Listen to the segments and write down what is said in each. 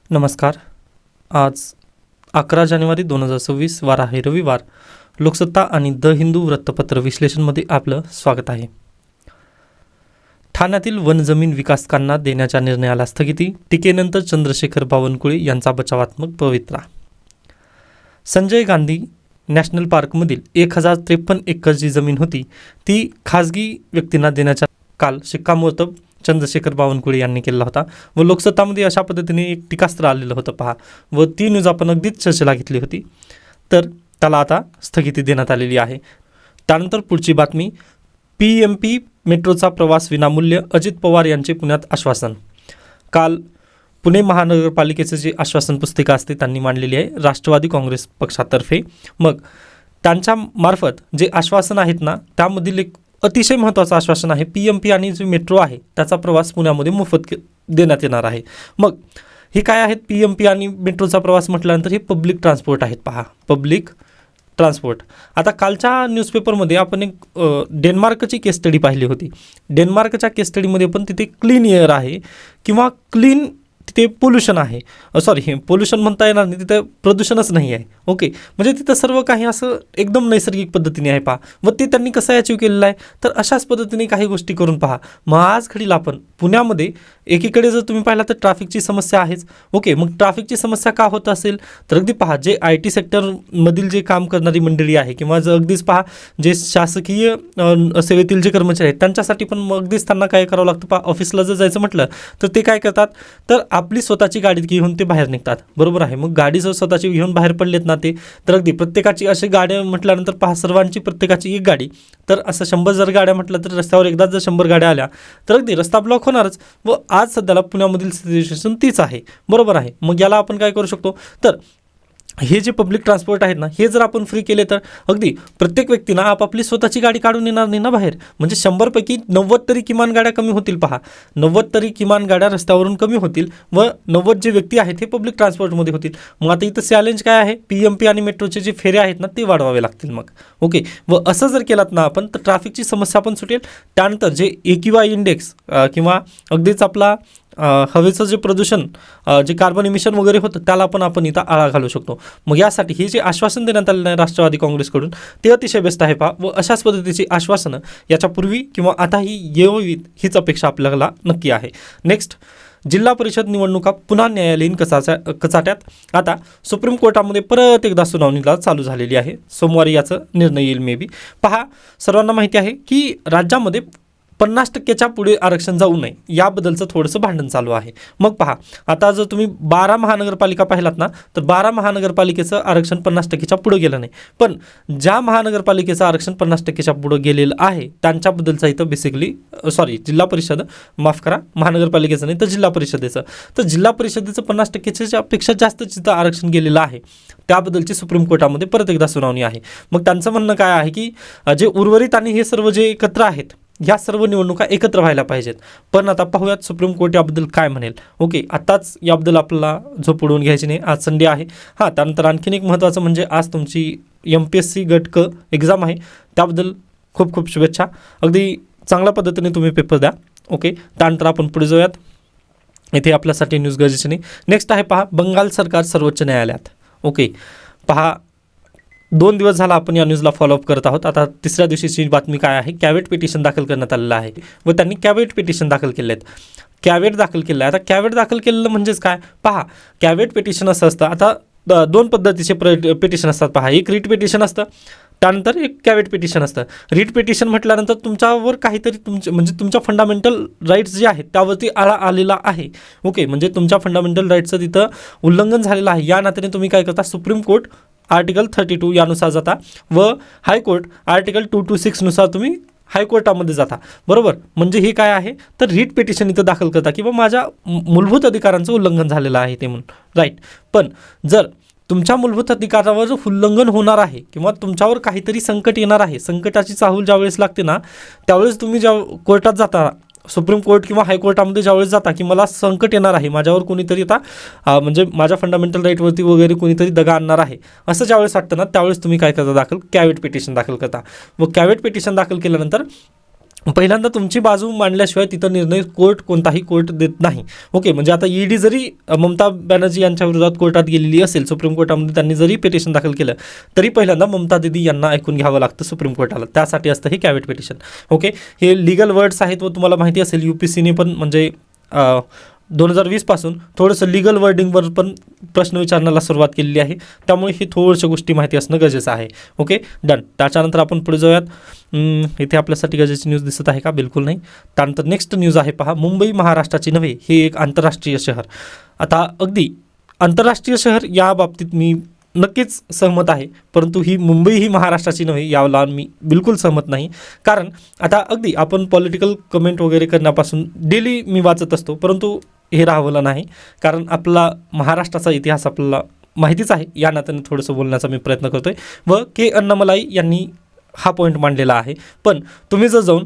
नमस्कार. आज 11 जानेवारी 2026 वार आहे रविवार. लोकसत्ता आणि द हिंदू वृत्तपत्र विश्लेषणमध्ये आपलं स्वागत आहे. ठाण्यातील वनजमीन विकासकांना देण्याच्या निर्णयाला स्थगिती, टीकेनंतर चंद्रशेखर बावनकुळे यांचा बचावात्मक पवित्रा. संजय गांधी नॅशनल पार्कमधील 1053 एकर जी जमीन होती ती खाजगी व्यक्तींना देण्याच्या काल शिक्कामोर्तब चंद्रशेखर बावनकुळे यांनी केला होता व लोकसत्तामध्ये अशा पद्धतीने एक टीकास्त्र आलेलं होतं पहा, व ती न्यूज आपण अगदीच चर्चेला घेतली होती. तर त्याला आता स्थगिती देण्यात आलेली आहे. त्यानंतर पुढची बातमी, PMP मेट्रोचा प्रवास विनामूल्य, अजित पवार यांचे पुण्यात आश्वासन. काल पुणे महानगरपालिकेचे जे आश्वासन पुस्तिका असते त्यांनी मांडलेली आहे राष्ट्रवादी काँग्रेस पक्षातर्फे. मग त्यांच्या मार्फत जे आश्वासन आहेत ना, त्यामधील एक अतिशय महत्त्वाचं आश्वासन आहे, PMP आणि जे मेट्रो आहे त्याचा प्रवास पुण्यामध्ये मोफत देण्यात येणार आहे. मग हे काय आहेत PMP आणि मेट्रोचा प्रवास म्हटल्यानंतर हे पब्लिक ट्रान्सपोर्ट आहेत. पहा, पब्लिक ट्रान्सपोर्ट. आता कालच्या न्यूजपेपरमध्ये आपण एक डेन्मार्कची केस स्टडी पाहिली होती. डेन्मार्कच्या केस स्टडीमध्ये पण तिथे क्लीन एअर आहे किंवा क्लीन तिथे पोल्युशन आहे. सॉरी, पोल्युशन म्हणता येणार नाही, तिथं प्रदूषणच नाही आहे. ओके, म्हणजे तिथं सर्व काही असं एकदम नैसर्गिक पद्धतीने आहे पहा. व ते त्यांनी कसं अचीव केलेलं आहे, तर अशाच पद्धतीने काही गोष्टी करून पहा. मग आज घडीला आपण पुण्यामध्ये एकीकडे जर तुम्ही पाहिला तर ट्रॅफिकची समस्या आहेच. ओके, मग ट्रॅफिकची समस्या का होत असेल, तर अगदी पहा जे IT सेक्टरमधील जे काम करणारी मंडळी आहे किंवा जर अगदीच पहा जे शासकीय सेवेतील जे कर्मचारी आहेत त्यांच्यासाठी पण मग अगदीच त्यांना काय करावं लागतं पहा. ऑफिसला जर जायचं म्हटलं तर ते काय करतात, तर आपली स्वतःची गाडी घेऊन ते बाहेर निघतात. बरोबर आहे. मग गाडी जर स्वतःची घेऊन बाहेर पडलेत ना ते, तर अगदी प्रत्येकाची अशी गाड्या म्हटल्यानंतर पहा सर्वांची प्रत्येकाची एक गाडी, तर असं 100 जर गाड्या म्हटलं तर रस्त्यावर एकदाच जर 100 गाड्या आल्या तर अगदी रस्ता ब्लॉक होणारच. व आज सध्याला पुण्यामधील सिच्युएशन तीच आहे. बरोबर आहे. मग याला आपण काय करू शकतो, तर हे जे पब्लिक ट्रान्सपोर्ट आहेत ना, हे जर आपण फ्री केले तर अगदी प्रत्येक व्यक्तीनं आपापली स्वतःची गाडी काढून येणार नाही ना बाहेर. म्हणजे 100 पैकी 90 तरी किमान गाड्या कमी होतील. पहा, 90 तरी किमान गाड्या रस्त्यावरून कमी होतील व 90 जे व्यक्ती आहेत हे पब्लिक ट्रान्सपोर्टमध्ये होतील. मग आता इथं चॅलेंज काय आहे, PMP आणि मेट्रोचे जे फेरे आहेत ना ते वाढवावे लागतील मग. ओके, व असं जर केलात ना आपण तर ट्रॅफिकची समस्या पण सुटेल. त्यानंतर जे AQI इंडेक्स किंवा अगदीच आपला हवेचं जे प्रदूषण, जे कार्बन इमिशन वगैरे होतं त्याला पण आपण इथं आळा घालू शकतो. मग यासाठी हे जे आश्वासन देण्यात आलेलं आहे राष्ट्रवादी काँग्रेसकडून ते अतिशय बेस्ट आहे पहा. व अशाच पद्धतीची आश्वासनं याच्यापूर्वी किंवा आताही येवीत हीच अपेक्षा आपल्याला नक्की आहे. नेक्स्ट, जिल्हा परिषद निवडणुका पुन्हा न्यायालयीन कचाट्यात. आता सुप्रीम कोर्टामध्ये परत एकदा सुनावणीला चालू झालेली आहे. सोमवारी याचं निर्णय येईल मे बी. पहा, सर्वांना माहिती आहे की राज्यामध्ये 50% पुढे आरक्षण जाऊ नये याबद्दलचं थोडंसं भांडण चालू आहे. मग पहा, आता जर तुम्ही 12 महानगरपालिका पाहिलात ना, तर 12 महानगरपालिकेचं आरक्षण 50%च्या पुढे गेलं नाही. पण ज्या महानगरपालिकेचं आरक्षण 50%च्या पुढे गेलेलं आहे त्यांच्याबद्दलचा इथं बेसिकली जिल्हा परिषद, माफ करा, महानगरपालिकेचं नाही तर जिल्हा परिषदेचं. तर जिल्हा परिषदेचं 50%च्या पेक्षा जास्त जिथं आरक्षण गेलेलं आहे त्याबद्दलची सुप्रीम कोर्टामध्ये परत एकदा सुनावणी आहे. मग त्यांचं म्हणणं काय आहे की जे उर्वरित आणि हे सर्व जे एकत्र आहेत ह्या सर्व निवडणुका एकत्र व्हायला पाहिजेत. पण आता पाहूयात सुप्रीम कोर्ट याबद्दल काय म्हणेल. ओके, आताच याबद्दल आपल्याला झोप उडवून घ्यायची नाही, आज संडे आहे. हां, त्यानंतर आणखीन एक महत्त्वाचं म्हणजे आज तुमची MPSC गट क एक्झाम आहे, त्याबद्दल खूप खूप शुभेच्छा. अगदी चांगल्या पद्धतीने तुम्ही पेपर द्या. ओके, त्यानंतर आपण पुढे जाऊयात. इथे आपल्यासाठी न्यूज गरजेची नाही. नेक्स्ट आहे पहा, बंगाल सरकार सर्वोच्च न्यायालयात. ओके, पहा 2 दिवस झाला आपण या न्यूजला फॉलोअप करत आहोत. आता तिसऱ्या दिवशीची बातमी काय आहे, कॅवेट पिटिशन दाखल करण्यात आलेलं आहे व त्यांनी कॅवेट पिटिशन दाखल केले आहेत. कॅवेट दाखल केलं आहे. आता कॅवेट दाखल केलेलं म्हणजेच काय, पहा कॅवेट पिटिशन असं असतं. आता 2 पद्धतीचे पिटिशन असतात पहा. एक रिट पिटिशन असतं, त्यानंतर एक कॅवेट पिटिशन असतं. रिट पिटिशन म्हटल्यानंतर तुमच्यावर काहीतरी तुमच्या फंडामेंटल राईट्स जे आहेत त्यावरती आळा आलेला आहे. ओके, म्हणजे तुमच्या फंडामेंटल राईट्सचं तिथं उल्लंघन झालेलं आहे. या नात्याने तुम्ही काय करता, सुप्रीम कोर्ट आर्टिकल 32 यानुसार जाता व हायकोर्ट आर्टिकल 226 नुसार तुम्ही हायकोर्टामध्ये जाता. बरोबर, म्हणजे हे काय आहे, तर रिट पिटिशन इथं दाखल करता किंवा माझ्या मूलभूत अधिकारांचं उल्लंघन झालेलं आहे ते म्हणून. राईट. पण जर तुमच्या मूलभूत अधिकारावर उल्लंघन होणार आहे किंवा तुमच्यावर काहीतरी संकट येणार आहे, संकटाची चाहूल ज्यावेळेस लागते ना त्यावेळेस तुम्ही ज्या कोर्टात जाता, सुप्रीम कोर्ट किंवा हायकोर्टामध्ये ज्यावेळेस जाता की मला संकट येणार आहे, माझ्यावर कोणीतरी आता म्हणजे माझ्या फंडामेंटल राईटवरती वगैरे कोणीतरी दगा आणणार आहे असं ज्यावेळेस वाटतं ना त्यावेळेस तुम्ही काय करता, कॅवेट पिटिशन दाखल करता. व कॅवेट पिटिशन दाखल केल्यानंतर पहिल्यांदा तुमची बाजू मांडल्याशिवाय तिथं निर्णय कोणताही कोर्ट देत नाही. ओके, म्हणजे आता ईडी जरी ममता बॅनर्जी यांच्या विरोधात कोर्टात गेलेली असेल, सुप्रीम कोर्टामध्ये त्यांनी जरी पिटिशन दाखल केलं तरी पहिल्यांदा ममता दिदी यांना ऐकून घ्यावं लागतं सुप्रीम कोर्टाला. त्यासाठी असतं हे कॅव्हेट पिटिशन. ओके, हे लिगल वर्ड्स आहेत व तुम्हाला माहिती असेल UPSCने पण म्हणजे 2020 पासून थोडंसं लिगल वर्डिंगवर पण प्रश्न विचारण्याला सुरुवात केलेली आहे. त्यामुळे ही थोड्याशा गोष्टी माहिती असणं गरजेचं आहे. Okay, done. त्याच्यानंतर आपण पुढे जाऊयात. इथे आपल्यासाठी गरजेची न्यूज दिसत आहे का? बिलकुल नाही. त्यानंतर नेक्स्ट न्यूज आहे पहा, मुंबई महाराष्ट्राची नव्हे हे एक आंतरराष्ट्रीय शहर. आता अगदी आंतरराष्ट्रीय शहर या बाबतीत मी नक्कीच सहमत आहे, परंतु ही मुंबई ही महाराष्ट्राची नव्हे याला मी बिलकुल सहमत नाही. कारण आता अगदी आपण पॉलिटिकल कमेंट वगैरे करण्यापासून डेली मी वाचत असतो, परंतु हे राहावलं नाही. कारण आपला महाराष्ट्राचा इतिहास आपल्याला माहितीच आहे, या नात्याने थोडंसं बोलण्याचा मी प्रयत्न करतो आहे. व के अण्णामलाई यांनी हा पॉईंट मांडलेला आहे. पण तुम्ही जर जाऊन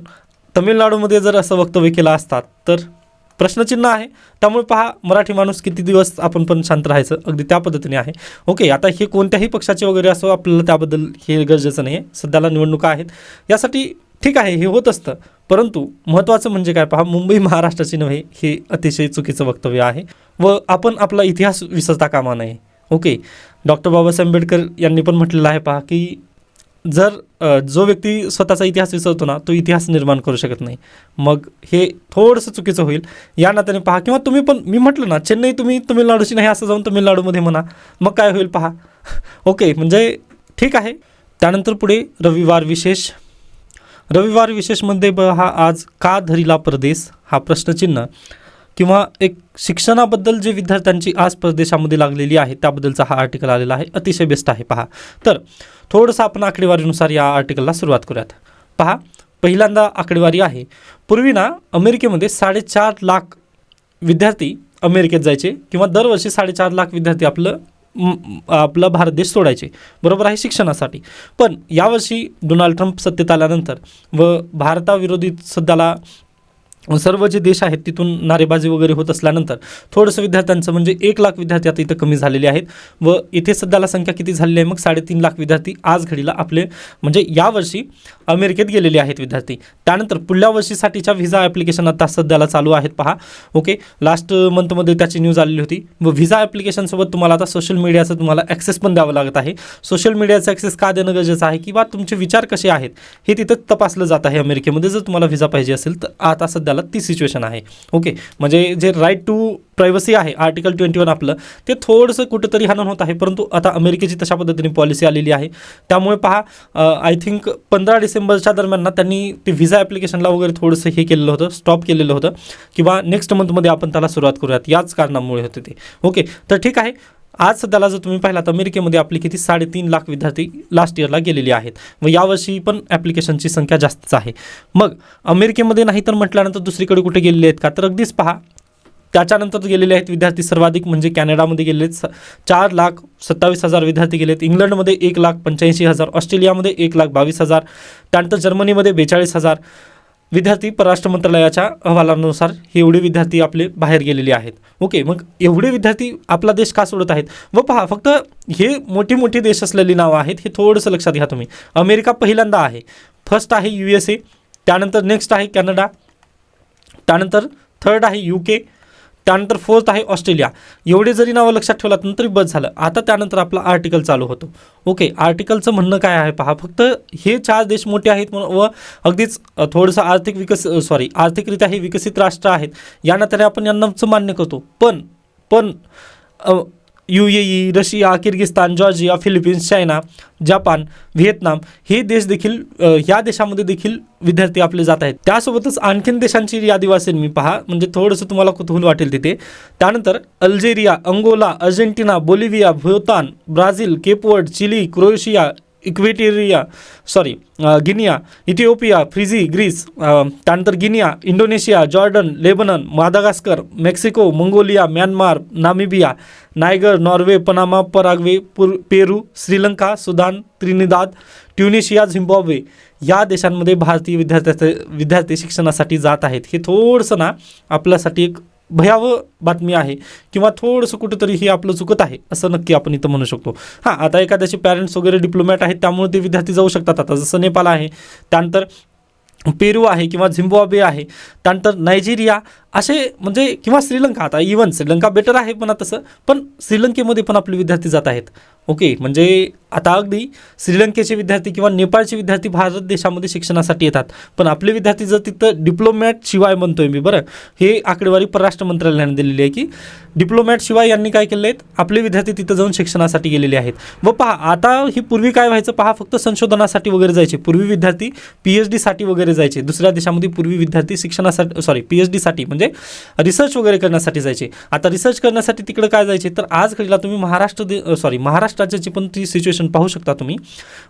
तमिळनाडूमध्ये जर असं वक्तव्य केलं असतात तर प्रश्नचिन्ह आहे. त्यामुळे पहा, मराठी माणूस किती दिवस आपण पण शांत राहायचं, अगदी त्या पद्धतीने आहे. ओके, आता हे कोणत्याही पक्षाचे वगैरे असो, आपल्याला त्याबद्दल हे गरजेचं नाही आहे. सध्याला निवडणुका आहेत यासाठी ठीक आहे, हे होत असतं. परंतु महत्त्वाचं म्हणजे काय पहा, मुंबई महाराष्ट्राची नव्हे हे अतिशय चुकीचं वक्तव्य आहे व आपण आपला इतिहास विसरता कामा नये. ओके, डॉक्टर बाबासाहेब आंबेडकर यांनी पण म्हटलेलं आहे पहा की जर जो व्यक्ती स्वतःचा इतिहास विसरतो ना, तो इतिहास निर्माण करू शकत नाही. मग हे थोडंसं चुकीचं होईल या नात्याने पहा. किंवा तुम्ही पण, मी म्हटलं ना, चेन्नई तुम्ही तमिळनाडूची नाही असं जाऊन तमिळनाडूमध्ये म्हणा, मग काय होईल पहा. ओके, म्हणजे ठीक आहे. त्यानंतर पुढे रविवार विशेषमध्ये हा आज का धरिला परदेश हा प्रश्नचिन्ह किंवा एक शिक्षणाबद्दल जे विद्यार्थ्यांची आज परदेशामध्ये लागलेली आहे त्याबद्दलचा हा आर्टिकल आलेला आहे. अतिशय बेस्ट आहे पहा. तर थोडंसं आपण आकडेवारीनुसार या आर्टिकलला सुरुवात करूयात. पहा, पहिल्यांदा आकडेवारी आहे. पूर्वी ना अमेरिकेमध्ये 4.5 लाख विद्यार्थी अमेरिकेत जायचे किंवा दरवर्षी 4.5 लाख विद्यार्थी आपला भारत देश सोडायचे, बरोबर आहे, शिक्षणासाठी. पण यावर्षी डोनाल्ड ट्रम्प सत्तेत आल्यानंतर व भारताविरोधी सध्याला सर्व जे देश आहेत तिथून नारेबाजी वगैरे होत असल्यानंतर थोडंसं विद्यार्थ्यांचं म्हणजे 1 लाख विद्यार्थी आता इथं कमी झालेले आहेत व इथे सध्याला संख्या किती झालेली आहे मग 3.5 लाख विद्यार्थी आज घडीला आपले म्हणजे यावर्षी अमेरिकेत गेलेले आहेत विद्यार्थी. त्यानंतर पुढल्या वर्षीसाठीच्या व्हिसा ॲप्लिकेशन आता सध्याला चालू आहेत पहा. ओके, लास्ट मंथमध्ये त्याची न्यूज आलेली होती व व्हिसा ॲप्लिकेशनसोबत तुम्हाला आता सोशल मीडियाचं तुम्हाला ॲक्सेस पण द्यावं लागत आहे. सोशल मीडियाचं ॲक्सेस का देणं गरजेचं आहे किंवा तुमचे विचार कसे आहेत हे तिथं तपासलं जात आहे अमेरिकेमध्ये. जर तुम्हाला व्हिसा पाहिजे असेल तर आता सध्याला ती सिच्युएशन आहे. ओके, म्हणजे जे राईट टू प्रायव्हसी आहे आर्टिकल 21 आपलं ते थोडंसं कुठंतरी हनन होत आहे, परंतु आता अमेरिकेची तशा पद्धतीने पॉलिसी आलेली आहे. त्यामुळे पहा, आय थिंक 15 डिसेंबरच्या दरम्यान ना त्यांनी ते व्हिसा ॲप्लिकेशनला वगैरे थोडंसं हे केलेलं होतं, स्टॉप केलेलं होतं किंवा नेक्स्ट मंथमध्ये आपण त्याला सुरुवात करूयात, याच कारणामुळे होते ते. ओके, तर ठीक आहे. आज सध्याला जर तुम्ही पाहिलात अमेरिकेमध्ये आपली किती 3.5 लाख विद्यार्थी लास्ट इयरला गेलेली आहेत व यावर्षी पण ॲप्लिकेशनची संख्या जास्तच आहे. मग अमेरिकेमध्ये नाही तर म्हटल्यानंतर दुसरीकडे कुठे गेलेले आहेत का, तर अगदीच पहा त्याच्यानंतर गेलेले आहेत विद्यार्थी सर्वाधिक म्हणजे कॅनडामध्ये गेलेले आहेत 4,27,000 विद्यार्थी गेलेत. इंग्लंडमध्ये 1,85,000, ऑस्ट्रेलियामध्ये 1,22,000, त्यानंतर जर्मनीमध्ये 42,000 विद्यार्थी परराष्ट्र मंत्रालयाच्या अहवालानुसार हे एवढे विद्यार्थी आपले बाहेर गेलेले आहेत. ओके, मग एवढे विद्यार्थी आपला देश का सोडत आहेत व पहा फक्त हे मोठी मोठी देश असलेली नावं आहेत, हे थोडंसं लक्षात घ्या तुम्ही. अमेरिका पहिल्यांदा आहे, फर्स्ट आहे USA, त्यानंतर नेक्स्ट आहे कॅनडा, त्यानंतर थर्ड आहे UK, त्यानंतर फोर्थ आहे ऑस्ट्रेलिया. एवढे जरी नावं लक्षात ठेवलात तरी बस झालं. आता त्यानंतर आपला आर्टिकल चालू होतो. ओके, आर्टिकलचं म्हणणं काय आहे पहा, फक्त हे 4 देश मोठे आहेत व अगदीच थोडंसं आर्थिकरित्या हे विकसित राष्ट्र आहेत या नात्याने आपण यांनाच मान्य करतो. पण UAE, Russia, Kyrgyzstan, Georgia, Philippines, China, Japan, Vietnam हे देश देखील ह्या देशामध्ये देखील विद्यार्थी आपले जात आहेत. त्यासोबतच आणखीन देशांची यादी वाचेल मी पहा, म्हणजे थोडंसं तुम्हाला कुतूहल वाटेल तिथे. त्यानंतर Algeria, Angola, Argentina, Bolivia, Bhutan, Brazil, Cape Verde, Chile, Croatia, Guinea, Ethiopia, Fiji, Greece, त्यानंतर Guinea, Indonesia, Jordan, Lebanon, Madagascar, Mexico, Mongolia, Myanmar, Namibia, Niger, Norway, Panama, Paraguay, Peru, Sri Lanka, Sudan, Trinidad, Tunisia, Zimbabwe या देशांमध्ये भारतीय विद्यार्थी शिक्षणासाठी जात आहेत. हे थोडंसं ना आपल्यासाठी एक भयावह बातमी आहे किंवा थोडंसं कुठंतरी हे आपलं चुकत आहे असं नक्की आपण इथं म्हणू शकतो. हां, आता एखाद्याचे पॅरेंट्स वगैरे डिप्लोमॅट आहेत त्यामुळे ते विद्यार्थी जाऊ शकतात. आता जसं नेपाळ आहे, त्यानंतर पेरू आहे किंवा झिम्बाब्वे आहे, त्यानंतर नायजेरिया असे म्हणजे किंवा श्रीलंका. आता इवन श्रीलंका बेटर आहे म्हणा तसं, पण श्रीलंकेमध्ये पण आपले विद्यार्थी जात आहेत. ओके, म्हणजे आता अगदी श्रीलंकेचे विद्यार्थी किंवा नेपाळचे विद्यार्थी भारत देशामध्ये शिक्षणासाठी येतात, पण आपले विद्यार्थी जर तिथं डिप्लोमॅट शिवाय म्हणतोय मी, बरं, हे आकडेवारी परराष्ट्र मंत्रालयाने दिलेली आहे की डिप्लोमॅट शिवाय यांनी काय केले आहेत, आपले विद्यार्थी तिथं जाऊन शिक्षणासाठी गेलेले आहेत. व पहा, आता ही पूर्वी काय व्हायचं पहा, फक्त संशोधनासाठी वगैरे जायचे पूर्वी विद्यार्थी, PhD साठी वगैरे जायचे दुसऱ्या देशामध्ये. पूर्वी विद्यार्थी शिक्षणासाठी PhD साठी म्हणजे रिसर्च वगैरे करण्यासाठी जायचे. आता रिसर्च करण्यासाठी तिकडे काय जायचे, तर आज घडीला तुम्ही महाराष्ट्राची पण ती सिच्युएशन पाहू शकता तुम्ही.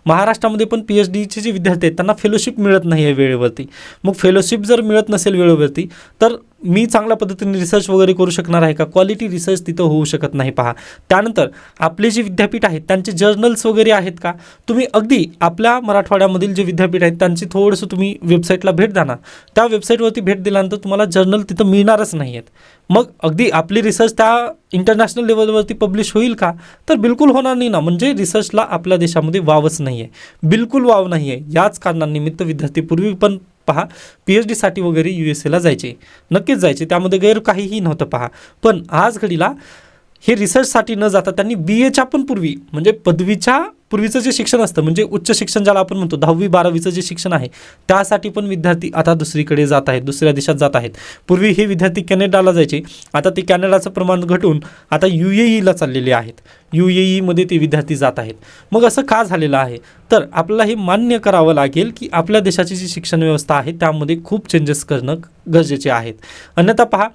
महाराष्ट्रामध्ये पण PhDचे जे विद्यार्थी आहेत त्यांना फेलोशिप मिळत नाही आहे वेळेवरती. मग फेलोशिप जर मिळत नसेल वेळेवरती, तर मी चांगल्या पद्धतीने रिसर्च वगैरे करू शकणार आहे का? क्वालिटी रिसर्च तिथं होऊ शकत नाही पहा. त्यानंतर आपले जे विद्यापीठ आहेत त्यांचे जर्नल्स वगैरे आहेत का? तुम्ही अगदी आपल्या मराठवाड्यामधील जे विद्यापीठ आहेत त्यांची थोडंसं तुम्ही वेबसाईटला भेट द्या ना. त्या वेबसाईटवरती भेट दिल्यानंतर तुम्हाला जर्नल तिथं मिळणारच नाही आहेत. मग अगदी आपली रिसर्च त्या इंटरनॅशनल लेवलवरती पब्लिश होईल का? तर बिलकुल होणार नाही ना. म्हणजे रिसर्चला आपल्या देशामध्ये वावच नाही आहे, बिलकुल वाव नाही आहे. याच कारणानिमित्त विद्यार्थी पूर्वी पण पहा PhD साठी वगैरे USA ला जायचे, नक्कीच जायचे, त्यामध्ये गैर काहीही नव्हतं पहा. पण आज घडीला हे रिसर्चसाठी न जाता त्यांनी BAच्या पण पूर्वी म्हणजे पदवीच्या पूर्वीचं जे शिक्षण असतं म्हणजे उच्च शिक्षण ज्याला आपण म्हणतो 10वी-12वीचं जे शिक्षण आहे त्यासाठी पण विद्यार्थी आता दुसरीकडे जात आहेत, दुसऱ्या देशात जात आहेत. पूर्वी हे विद्यार्थी कॅनडाला जायचे, आता ते कॅनडाचं प्रमाण घटून आता UAEला चाललेले आहेत. UAEमध्ये ते विद्यार्थी जात आहेत. मग असं का झालेलं आहे? तर आपल्याला हे मान्य करावं लागेल की आपल्या देशाची जी शिक्षण व्यवस्था आहे त्यामध्ये खूप चेंजेस करणं गरजेचे आहेत. अन्यथा पहा,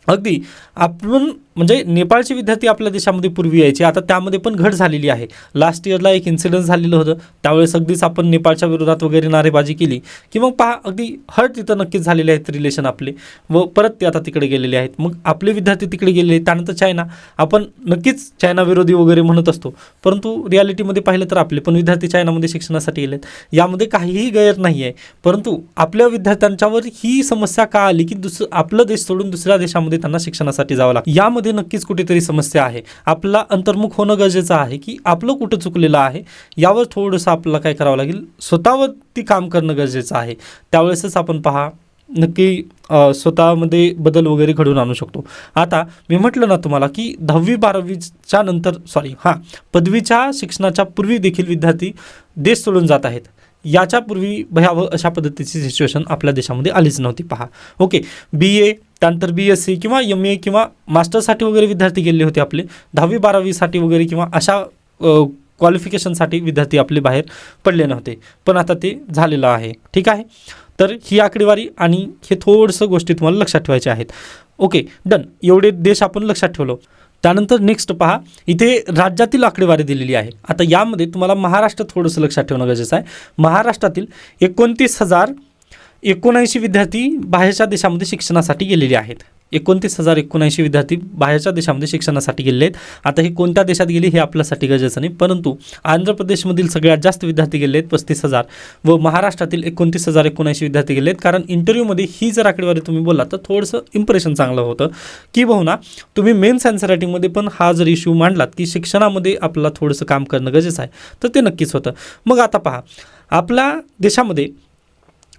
अगदी आपण म्हणजे नेपाळचे विद्यार्थी आपल्या देशामध्ये पूर्वी यायचे, आता त्यामध्ये पण घट झालेली आहे. लास्ट इयरला एक इन्सिडेंट झालेलं होतं, त्यावेळेस अगदीच आपण नेपाळच्या विरोधात वगैरे नारेबाजी केली की मग पहा अगदी हर्ट तिथं नक्कीच झालेले आहेत रिलेशन आपले, व परत ते आता तिकडे गेलेले आहेत. मग आपले विद्यार्थी तिकडे गेलेले, त्यानंतर चायना, आपण नक्कीच चायना विरोधी वगैरे म्हणत असतो, परंतु रियालिटीमध्ये पाहिलं तर आपले पण विद्यार्थी चायनामध्ये शिक्षणासाठी गेलेत. यामध्ये काहीही गैर नाही आहे, परंतु आपल्या विद्यार्थ्यांच्यावर ही समस्या का आली की आपलं देश सोडून दुसऱ्या देशामध्ये त्यांना शिक्षणासाठी जावं लागतं. यामध्ये नक्कीच कुठेतरी समस्या आहे. आपला अंतर्मुख होणं गरजेचं आहे की आपलं कुठं चुकलेलं आहे यावर थोडंसं आपल्याला काय करावं लागेल, स्वतःवरती काम करणं गरजेचं आहे. त्यावेळेसच आपण पहा नक्की स्वतःमध्ये बदल वगैरे घडवून आणू शकतो. आता मी म्हटलं ना तुम्हाला की 10वी-12वीच्या नंतर पदवीच्या शिक्षणाच्या पूर्वी देखील विद्यार्थी देश सोडून जात आहेत. याच्या पूर्वी भयावह अशा पद्धतीची सिच्युएशन आपल्या देशामध्ये आलीच नव्हती पहा. ओके, BA त्यानंतर BSc किंवा MA किंवा मास्टरसाठी वगैरे विद्यार्थी गेले होते आपले 10वी-12वीसाठी वगैरे किंवा अशा क्वालिफिकेशनसाठी विद्यार्थी आपले बाहेर पडले नव्हते, पण आता ते झालेलं आहे. ठीक आहे, तर ही आकडेवारी आणि हे थोडंसं गोष्टी तुम्हाला लक्षात ठेवायच्या आहेत. Okay, done. एवढे देश आपण लक्षात ठेवलो. त्यानंतर नेक्स्ट पहा, इथे राज्यातील आकडेवारी दिलेली आहे. आता यामध्ये तुम्हाला महाराष्ट्र थोडंसं लक्षात ठेवणं गरजेचं आहे. महाराष्ट्रातील 29,079 विद्यार्थी बाहेरच्या देशामध्ये शिक्षणासाठी गेलेले आहेत. 29,079 विद्यार्थी बाहेरच्या देशामध्ये शिक्षणासाठी गेलेले आहेत. आता हे कोणत्या देशात गेले हे आपल्यासाठी गरजेचं नाही, परंतु आंध्र प्रदेशमधील सगळ्यात जास्त विद्यार्थी गेले आहेत 35,000 व महाराष्ट्रातील 29,079 विद्यार्थी गेले आहेत. कारण इंटरव्ह्यूमध्ये ही जर आकडेवारी तुम्ही बोललात तर थोडंसं इम्प्रेशन चांगलं होतं की बहुना तुम्ही मेन्स आन्सर रायटिंगमध्ये पण हा जर इश्यू मांडलात की शिक्षणामध्ये आपल्याला थोडंसं काम करणं गरजेचं आहे, तर ते नक्कीच होतं. मग आता पहा, आपल्या देशामध्ये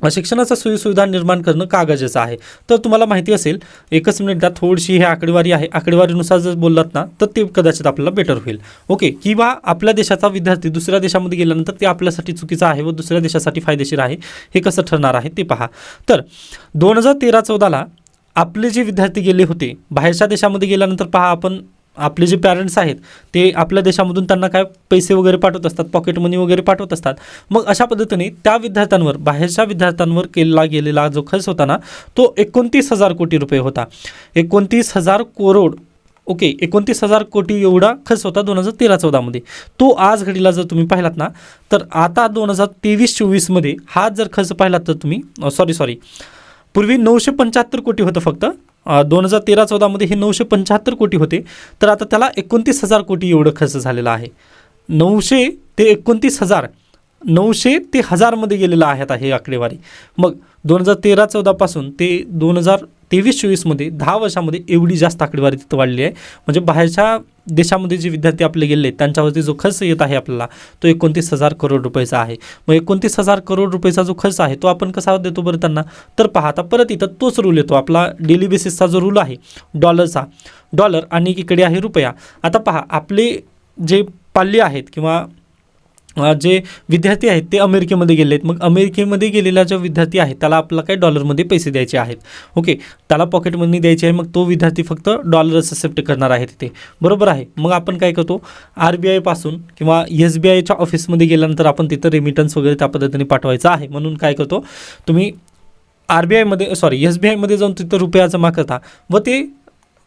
शिक्षणाचा सोयीसुविधा निर्माण करणं का गरजेचं आहे, तर तुम्हाला माहिती असेल, एकच मिनिटात थोडीशी ही आकडेवारी आहे, आकडेवारीनुसार जर बोललात ना तर ते कदाचित आपल्याला बेटर होईल. ओके, किंवा आपल्या देशाचा विद्यार्थी दुसऱ्या देशामध्ये गेल्यानंतर ते आपल्यासाठी चुकीचं आहे व दुसऱ्या देशासाठी फायदेशीर आहे, हे कसं ठरणार आहे ते पहा. तर 2013-14ला आपले जे विद्यार्थी गेले होते बाहेरच्या देशामध्ये गेल्यानंतर पहा, आपण आपले जे पॅरेंट्स आहेत ते आपल्या देशामधून त्यांना काय पैसे वगैरे पाठवत असतात, पॉकेट मनी वगैरे पाठवत असतात. मग अशा पद्धतीने त्या विद्यार्थ्यांवर, बाहेरच्या विद्यार्थ्यांवर केला गेलेला जो खर्च होता ना तो 29,000 कोटी रुपये होता. 29,000 करोड. ओके, 29,000 कोटी एवढा खर्च होता 2013-14मध्ये. तो आज घडीला जर तुम्ही पाहिलात ना तर आता 2023-24मध्ये हा जर खर्च पाहिलात तर तुम्ही पूर्वी 975 कोटी होतं फक्त. 2013-14मध्ये हे 975 कोटी होते, तर आता त्याला 29,000 कोटी एवढं खर्च झालेला आहे. 900 ते 29,000, 900 ते 1000मध्ये गेलेलं आहे आता हे आकडेवारी. मग 2013-14 पासून ते 2023-24मध्ये 10 वर्षामध्ये एवढी जास्त आकडेवारी तिथं वाढली आहे. म्हणजे बाहेरच्या देशामध्ये जे विद्यार्थी आपले गेले त्यांच्यावरती जो खर्च येत आहे आपल्याला तो 29,000 करोड रुपयाचा आहे. मग 29,000 करोड रुपयाचा जो खर्च आहे तो आपण कसा देतो बरं त्यांना, तर पहा आता परत इथं तोच रूल येतो आपला डेली बेसिसचा जो रूल आहे डॉलरचा, डॉलर आणि इकडे आहे रुपया. आता पहा आपले जे पाल्य आहेत किंवा जे विद्यार्थी आहेत ते अमेरिकेमध्ये गेले आहेत. मग अमेरिकेमध्ये गेलेला जो विद्यार्थी आहे त्याला आपल्याला काही डॉलरमध्ये पैसे द्यायचे आहेत. ओके, त्याला पॉकेट मनी द्यायची आहे. मग तो विद्यार्थी फक्त डॉलरच एक्सेप्ट करणार आहे तिथे, बरोबर आहे. मग आपण काय करतो, RBI पासून किंवा SBIच्या ऑफिसमध्ये गेल्यानंतर आपण तिथं रेमिटन्स वगैरे त्या पद्धतीने पाठवायचं आहे. म्हणून काय करतो तुम्ही SBIमध्ये जाऊन तिथं रुपया जमा करता व ते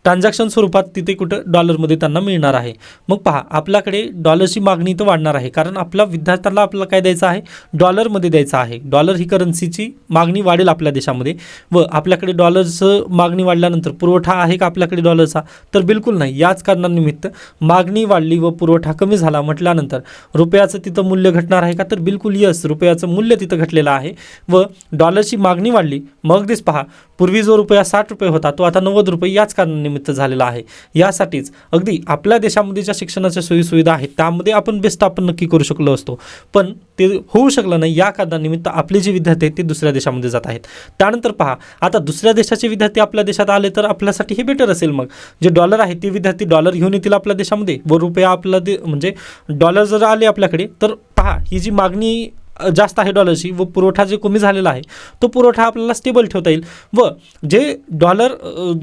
ट्रान्झॅक्शन स्वरूपात तिथे कुठं डॉलरमध्ये त्यांना मिळणार आहे. मग पहा आपल्याकडे डॉलरची मागणी तर वाढणार आहे, कारण आपल्या विद्यार्थ्यांना आपल्याला काय द्यायचं आहे, डॉलरमध्ये द्यायचं आहे. डॉलर ही करन्सीची मागणी वाढेल आपल्या देशामध्ये व आपल्याकडे डॉलरचं मागणी वाढल्यानंतर पुरवठा आहे का आपल्याकडे डॉलरचा, तर बिलकुल नाही. याच कारणानिमित्त मागणी वाढली व पुरवठा कमी झाला म्हटल्यानंतर रुपयाचं तिथं मूल्य घटणार आहे का, तर बिलकुल यस, रुपयाचं मूल्य तिथं घटलेलं आहे व डॉलरची मागणी वाढली. मग अगदीच पहा पूर्वी जो रुपया 60 रुपये होता तो आता 90 रुपये याच कारणानिमित्त झालेला आहे. यासाठीच अगदी आपल्या देशामध्ये ज्या शिक्षणाच्या सोयीसुविधा आहेत त्यामध्ये आपण बेस्ट आपण नक्की करू शकलो असतो, पण ते होऊ शकलं नाही. या कारणानिमित्त आपले जे विद्यार्थी आहेत ते दुसऱ्या देशामध्ये जात आहेत. त्यानंतर पहा आता दुसऱ्या देशाचे विद्यार्थी आपल्या देशात आले तर आपल्यासाठी हे बेटर असेल. मग जे डॉलर आहे ते विद्यार्थी डॉलर घेऊन येतील आपल्या देशामध्ये व रुपया आपला म्हणजे डॉलर जर आले आपल्याकडे तर पहा ही जी मागणी जास्त आहे डॉलरची व पुरवठा जे कमी झालेला आहे तो पुरवठा आपल्याला स्टेबल ठेवता येईल व जे डॉलर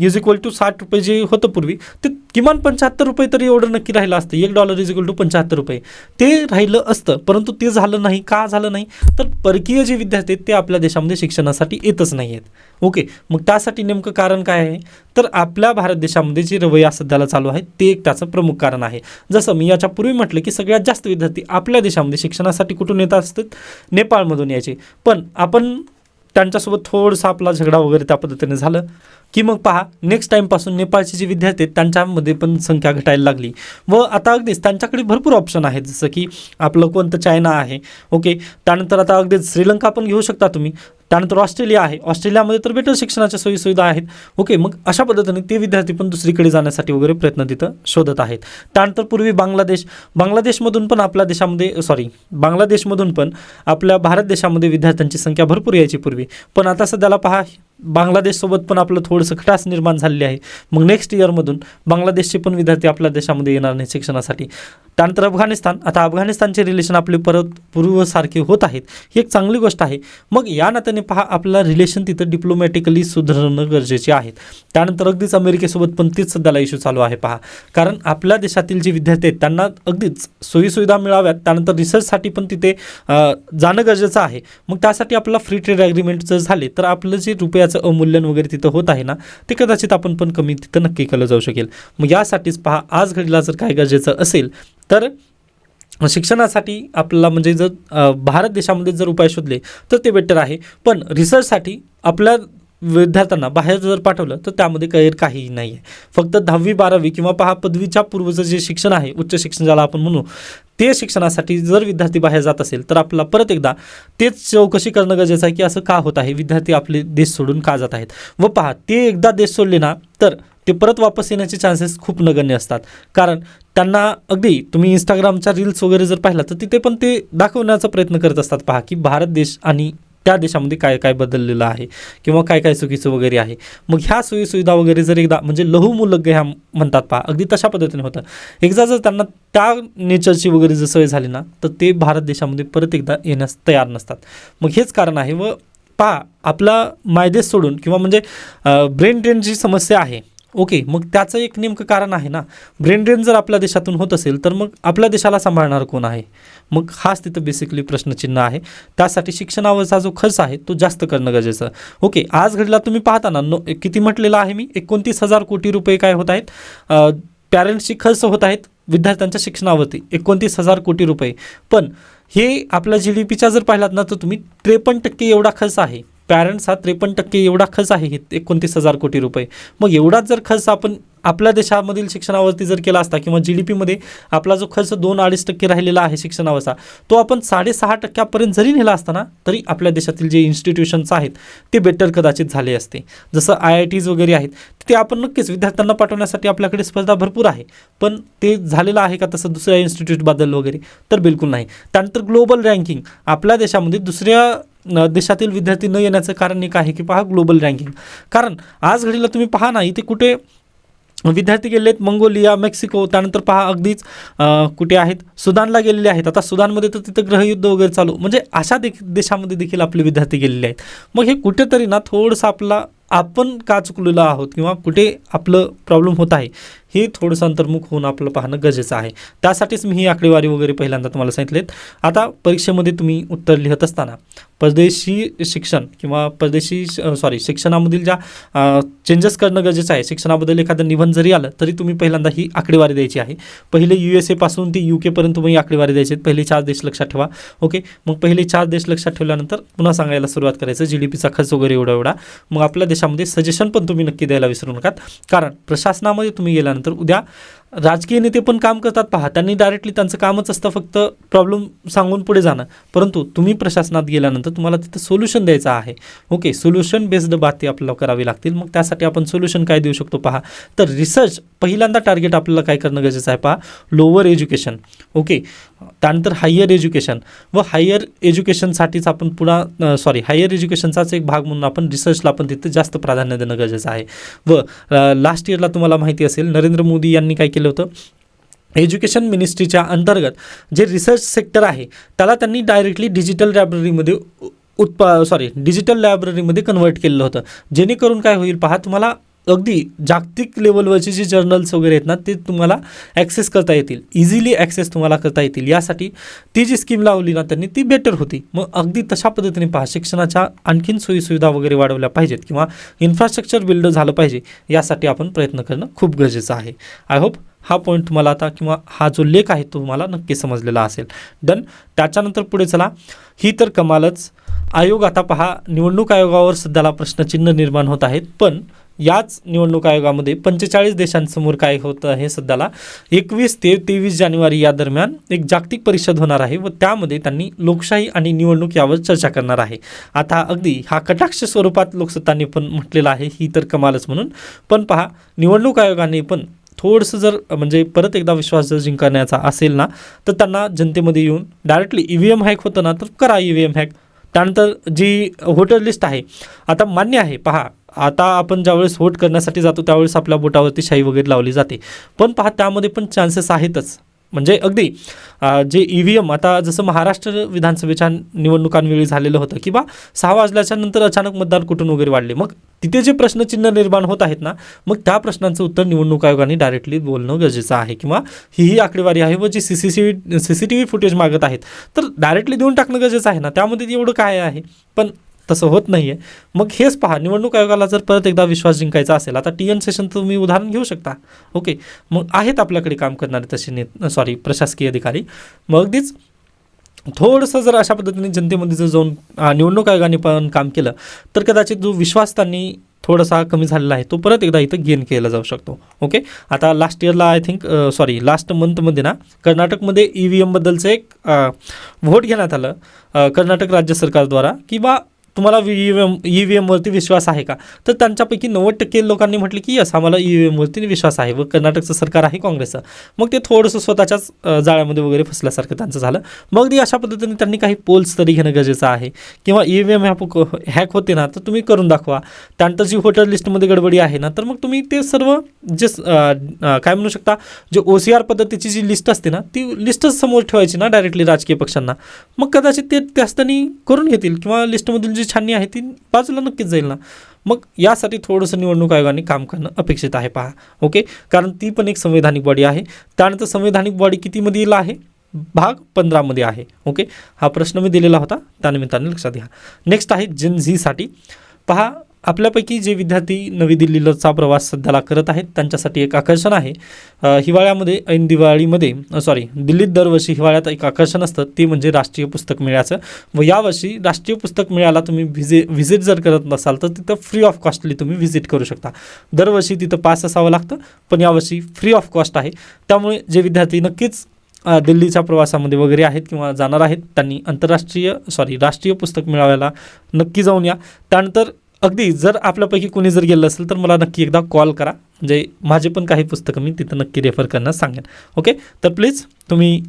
= 60 रुपये जे होतं पूर्वी ते किमान 75 रुपये तरी एवढं नक्की राहिलं असतं. $1 = 75 रुपये ते राहिलं असतं, परंतु ते झालं नाही. का झालं नाही, तर परकीय जे विद्यार्थी आहेत ते आपल्या देशामध्ये शिक्षणासाठी येतच नाही आहेत. ओके, मग त्यासाठी नेमकं कारण काय आहे, तर आपल्या भारत देशामध्ये जी रवैया सध्याला चालू आहे ते एक त्याचं प्रमुख कारण आहे. जसं मी याच्यापूर्वी म्हटलं की सगळ्यात जास्त विद्यार्थी आपल्या देशामध्ये शिक्षणासाठी कुठून येत असतात, नेपाळमधून यायचे. पण आपण त्यांच्यासोबत थोडंसं आपला झगडा वगैरे त्या पद्धतीने झालं की मग पहा नेक्स्ट टाईमपासून नेपाळचे जे विद्यार्थी आहेत त्यांच्यामध्ये पण संख्या घटायला लागली व आता अगदीच त्यांच्याकडे भरपूर ऑप्शन आहेत. जसं की आपलं कोणतं चायना आहे. ओके, त्यानंतर आता अगदीच श्रीलंका पण घेऊ शकता तुम्ही. त्यानंतर ऑस्ट्रेलिया आहे. ऑस्ट्रेलियामध्ये तर बेटर शिक्षणाच्या सोयीसुविधा आहेत. ओके, मग अशा पद्धतीने ते विद्यार्थी पण दुसरीकडे जाण्यासाठी वगैरे प्रयत्न तिथं शोधत आहेत. त्यानंतर पूर्वी बांगलादेशमधून पण आपल्या देशामध्ये बांगलादेशमधून पण आपल्या भारत देशामध्ये विद्यार्थ्यांची संख्या भरपूर यायची पूर्वी. पण आता सध्याला पहा बांगलादेशसोबत पण आपलं थोडंसं खटास निर्माण झालेली आहे. मग नेक्स्ट इयरमधून बांगलादेशचे पण विद्यार्थी आपल्या देशामध्ये येणार नाही शिक्षणासाठी. त्यानंतर अफगाणिस्तान, आता अफगाणिस्तानचे रिलेशन आपले परत पूर्वसारखे होत आहेत, ही एक चांगली गोष्ट आहे. मग या नात्याने पहा आपला रिलेशन तिथं डिप्लोमॅटिकली सुधारणं गरजेचे आहेत. त्यानंतर अगदीच अमेरिकेसोबत पण तीच सध्याला इश्यू चालू आहे पहा, कारण आपल्या देशातील जे विद्यार्थी आहेत त्यांना अगदीच सोयीसुविधा मिळाव्यात. त्यानंतर रिसर्चसाठी पण तिथे जाणं गरजेचं आहे. मग त्यासाठी आपला फ्री ट्रेड ॲग्रीमेंट जर झाले तर आपलं जे रुपयाचं अवमूल्यन वगैरे तिथं होत आहे ना ते कदाचित आपण पण कमी तिथं नक्की केलं जाऊ शकेल. मग यासाठीच पहा आज घडीला जर काय गरजेचं असेल तर शिक्षणासाठी आपल्याला म्हणजे जर भारत देशामध्ये जर उपाय शोधले तर ते बेटर आहे. पण रिसर्चसाठी आपल्या विद्यार्थ्यांना बाहेर जर पाठवलं तर त्यामध्ये काहीही नाही आहे. फक्त 10वी-12वी किंवा पहा पदवीच्या पूर्वचं जे शिक्षण आहे, उच्च शिक्षण ज्याला आपण म्हणू, ते शिक्षणासाठी जर विद्यार्थी बाहेर जात असेल तर आपल्याला परत एकदा तेच चौकशी करणं गरजेचं आहे की असं का होत आहे, विद्यार्थी आपले देश सोडून का जात आहेत. व पहा ते एकदा देश सोडले ना तर ते परत वापस येण्याचे चान्सेस खूप नगण्य असतात. कारण त्यांना अगदी तुम्ही इंस्टाग्रामच्या रील्स वगैरे जर पाहिला तर तिथे पण ते दाखवण्याचा प्रयत्न करत असतात पहा की भारत देश आणि त्या देशामध्ये काय काय बदललेलं आहे किंवा काय काय चुकीचं वगैरे आहे. मग ह्या सोयीसुविधा वगैरे जर एकदा म्हणजे लहूमुलग ह्या म्हणतात पहा, अगदी तशा पद्धतीने होतं. एकदा जर त्यांना त्या नेचरची वगैरे जर सवय झाली ना तर ते भारत देशामध्ये परत एकदा येण्यास तयार नसतात. मग हेच कारण आहे. व पहा आपला मायदेश सोडून किंवा म्हणजे ब्रेन ड्रेनची समस्या आहे. ओके, मग त्याचं एक नेमकं कारण आहे ना, ब्रेन ड्रेन जर आपल्या देशातून होत असेल तर मग आपल्या देशाला सांभाळणार कोण आहे. मग हाच तिथं बेसिकली प्रश्नचिन्ह आहे. त्यासाठी शिक्षणावरचा जो खर्च आहे तो जास्त करणं गरजेचं. ओके, आज घडीला तुम्ही पाहता ना किती म्हटलेलं आहे मी, 29,000 कोटी रुपये काय होत आहेत, पॅरेंट्सची खर्च होत आहेत विद्यार्थ्यांच्या शिक्षणावरती 29,000 कोटी रुपये. पण हे आपल्या GDPच्या जर पाहिलात ना तर तुम्ही 53% एवढा खर्च आहे पॅरेंट्स हा 53% एवढा खर्च आहे 29,000 कोटी रुपये. मग एवढाच जर खर्च आपण आपल्या देशामधील शिक्षणावरती जर केला असता किंवा GDP मध्ये आपला जो खर्च 2-2.5% राहिलेला आहे शिक्षणावरचा, तो आपण 6.5% जरी नेला असताना तरी आपल्या देशातील जे इन्स्टिट्यूशन्स आहेत ते बेटर कदाचित झाले असते. जसं IITs वगैरे आहेत ते आपण नक्कीच विद्यार्थ्यांना पाठवण्यासाठी आपल्याकडे स्पर्धा भरपूर आहे, पण ते झालेलं आहे का तसं दुसऱ्या इन्स्टिट्यूटबद्दल वगैरे? तर बिलकुल नाही. त्यानंतर ग्लोबल रँकिंग, आपल्या देशामध्ये दुसऱ्या देशातील विद्यार्थी न येण्याचं कारण एक आहे की पहा ग्लोबल रँकिंग. कारण आज घडीला तुम्ही पहा ना, इथे कुठे विद्यार्थी गेले आहेत मंगोलिया, मेक्सिको, त्यानंतर पहा अगदीच कुठे आहेत सुदानला गेलेले आहेत. आता सुदानमध्ये तर तिथं गृहयुद्ध वगैरे चालू, म्हणजे अशा देशामध्ये देखील आपले विद्यार्थी गेलेले आहेत. मग हे कुठेतरी ना थोडंसं आपण का चुकलेलो आहोत किंवा कुठे आपलं प्रॉब्लेम होत आहे हे थोडंसं अंतर्मुख होऊन आपलं पाहणं गरजेचं आहे. त्यासाठीच मी ही आकडेवारी वगैरे पहिल्यांदा तुम्हाला सांगितलेत. आता परीक्षेमध्ये तुम्ही उत्तर लिहित असताना परदेशी शिक्षण किंवा शिक्षणामधील ज्या चेंजेस करणं गरजेचं आहे. शिक्षणाबद्दल एखादं निबंध जरी आलं तरी तुम्ही पहिल्यांदा ही आकडेवारी द्यायची आहे. पहिले USA पासून ते UK पर्यंत तुम्ही आकडेवारी द्यायची. पहिले 4 देश लक्षात ठेवा. ओके, मग पहिले 4 देश लक्षात ठेवल्यानंतर पुन्हा सांगायला सुरुवात करायचं GDPचा खर्च वगैरे एवढा. मग आपल्या देशामध्ये सजेशन पण तुम्ही नक्की द्यायला विसरू नका. कारण प्रशासनामध्ये तुम्ही गेल्यानंतर उद्या राजकीय नेते पण काम करतात पहा, त्यांनी डायरेक्टली त्यांचं कामच असतं फक्त प्रॉब्लेम सांगून पुढे जाणं. परंतु तुम्ही प्रशासनात गेल्यानंतर तुम्हाला तिथं सोल्युशन द्यायचं आहे. ओके, सोल्युशन बेस्ड बाती आपल्याला करावी लागतील. मग त्यासाठी आपण सोल्युशन काय देऊ शकतो पहा, तर रिसर्च पहिल्यांदा टार्गेट आपल्याला काय करणं गरजेचं आहे पहा, लोअर एज्युकेशन. ओके, त्यानंतर हायर एज्युकेशन व हायर एज्युकेशनसाठीच आपण हायर एज्युकेशनचाच एक भाग म्हणून आपण रिसर्चला पण तिथे जास्त प्राधान्य देणं गरजेचं आहे. व लास्ट इयरला तुम्हाला माहिती असेल नरेंद्र मोदी यांनी काय केलं होतं, एज्युकेशन मिनिस्ट्रीच्या अंतर्गत जे रिसर्च सेक्टर आहे त्याला त्यांनी डायरेक्टली डिजिटल लायब्ररीमध्ये कन्वर्ट केलेलं होतं. जेणेकरून काय होईल पहा, तुम्हाला अगदी जागतिक लेवलवरचे जे जर्नल्स वगैरे आहेत ना ते तुम्हाला ॲक्सेस करता येतील, इझिली ॲक्सेस तुम्हाला करता येतील. यासाठी ती जी स्कीम लावली ना त्यांनी ती बेटर होती. मग अगदी तशा पद्धतीने पहा, शिक्षणाच्या आणखीन सोयीसुविधा वगैरे वाढवल्या पाहिजेत किंवा इन्फ्रास्ट्रक्चर बिल्ड झालं पाहिजे, यासाठी आपण प्रयत्न करणं खूप गरजेचं आहे. आय होप हा पॉईंट तुम्हाला आता किंवा हा जो लेख आहे तो तुम्हाला नक्की समजलेला असेल. डन. त्याच्यानंतर पुढे चला, ही तर कमालच. आयोग आता पहा, निवडणूक आयोगावर सध्याला प्रश्नचिन्ह निर्माण होत आहेत, पण याच निवडणूक आयोगामध्ये 45 देशांसमोर काय होतं आहे सध्याला 21 ते 23 जानेवारी या दरम्यान एक जागतिक परिषद होणार आहे व त्यामध्ये त्यांनी लोकशाही आणि निवडणूक यावर चर्चा करणार आहे. आता अगदी हा कटाक्ष स्वरूपात लोकसत्तांनी पण म्हटलेला आहे ही तर कमालच म्हणून. पण पहा, निवडणूक आयोगाने पण थोडंसं जर म्हणजे परत एकदा विश्वास जर जिंकण्याचा असेल ना तर त्यांना जनतेमध्ये येऊन डायरेक्टली EVM हॅक होतं ना तर करा EVM हॅक. त्यानंतर जी व्होटर लिस्ट आहे, आता मान्य आहे पहा, आता आपण ज्यावेळेस वोट करण्यासाठी जातो त्यावेळेस आपल्या बोटावरती शाई वगैरे लावली जाते, पण पहा त्यामध्ये पण चान्सेस आहेतच. म्हणजे अगदी जे EVM आता जसं महाराष्ट्र विधानसभेच्या निवडणुकांवेळी झालेलं होतं की 6 वाजल्याच्या नंतर अचानक मतदान कुठून वगैरे वाढले, मग तिथे जे प्रश्नचिन्ह निर्माण होत आहेत ना, मग त्या प्रश्नांचं उत्तर निवडणूक आयोगाने डायरेक्टली बोलणं गरजेचं आहे. किंवा ही आकडेवारी आहे व जी CCTV फुटेज मागत आहेत तर डायरेक्टली देऊन टाकणं गरजेचं आहे ना, त्यामध्ये एवढं काय आहे, पण तसं होत नाही आहे. मग हेच पहा, निवडणूक आयोगाला जर परत एकदा विश्वास जिंकायचा असेल, आता TN सेशन तुम्ही उदाहरण घेऊ शकता. ओके, मग आहेत आपल्याकडे काम करणारे तसे प्रशासकीय अधिकारी. मग अगदीच थोडंसं जर अशा पद्धतीने जनतेमध्ये जर जाऊन निवडणूक आयोगाने पण काम केलं तर कदाचित जो विश्वास त्यांनी थोडासा कमी झालेला आहे तो परत एकदा इथं गेन केला जाऊ शकतो. ओके, आता लास्ट इयरला लास्ट मंथमध्ये ना कर्नाटकमध्ये EVMबद्दलचं एक व्होट घेण्यात आलं कर्नाटक राज्य सरकारद्वारा की तुम्हाला EVMवरती विश्वास आहे का, तर त्यांच्यापैकी 90% लोकांनी म्हटले की यस आम्हाला EVMवरती विश्वास आहे व कर्नाटकचं सरकार आहे काँग्रेसचं. मग ते थोडंसं स्वतःच्याच जाळ्यामध्ये वगैरे फसल्यासारखं त्यांचं झालं. मग अशा पद्धतीने त्यांनी काही पोल्स तरी घेणं गरजेचं आहे किंवा EVM हॅक होते ना तर तुम्ही करून दाखवा. त्यानंतर जी व्होटर लिस्टमध्ये गडबडी आहे ना तर मग तुम्ही ते सर्व जे काय म्हणू शकता, जे OCR पद्धतीची जी लिस्ट असते ना ती लिस्टच समोर ठेवायची ना डायरेक्टली राजकीय पक्षांना, मग कदाचित ते त्यांनी करून घेतील किंवा लिस्टमधील जी छाननी आहे ती बाजूला नक्कीच जाईल ना. मग यासाठी थोडंसं निवडणूक आयोगाने काम करणं अपेक्षित आहे पहा. ओके, कारण ती पण एक संवैधानिक बॉडी आहे. त्यानंतर संवैधानिक बॉडी कितीमध्ये येईल आहे, भाग 15 मध्ये आहे. ओके, हा प्रश्न मी दिलेला होता त्यानिमित्ताने लक्षात घ्या. नेक्स्ट आहे Gen Z साठी पहा, आपल्यापैकी जे विद्यार्थी नवी दिल्लीचा प्रवास सध्याला करत आहेत त्यांच्यासाठी एक आकर्षण आहे. हिवाळ्यामध्ये ऐन दिवाळीमध्ये दिल्लीत दरवर्षी हिवाळ्यात एक आकर्षण असतं, ते म्हणजे राष्ट्रीय पुस्तक मेळ्याचं. व यावर्षी राष्ट्रीय पुस्तक मेळ्याला तुम्ही व्हिजिट जर करत नसाल तर तिथं फ्री ऑफ कॉस्टली तुम्ही व्हिजिट करू शकता. दरवर्षी तिथं पास असावं लागतं, पण यावर्षी फ्री ऑफ कॉस्ट आहे. त्यामुळे जे विद्यार्थी नक्कीच दिल्लीच्या प्रवासामध्ये वगैरे आहेत किंवा जाणार आहेत त्यांनी राष्ट्रीय पुस्तक मेळाव्याला नक्की जाऊन या. त्यानंतर अगदी जर आपल्यापैकी कोणी जर गेलं असेल तर मला नक्की एकदा कॉल करा, म्हणजे माझे पण काही पुस्तकं मी तिथं नक्की रेफर करण्यास सांगेन. ओके, तर प्लीज तुम्ही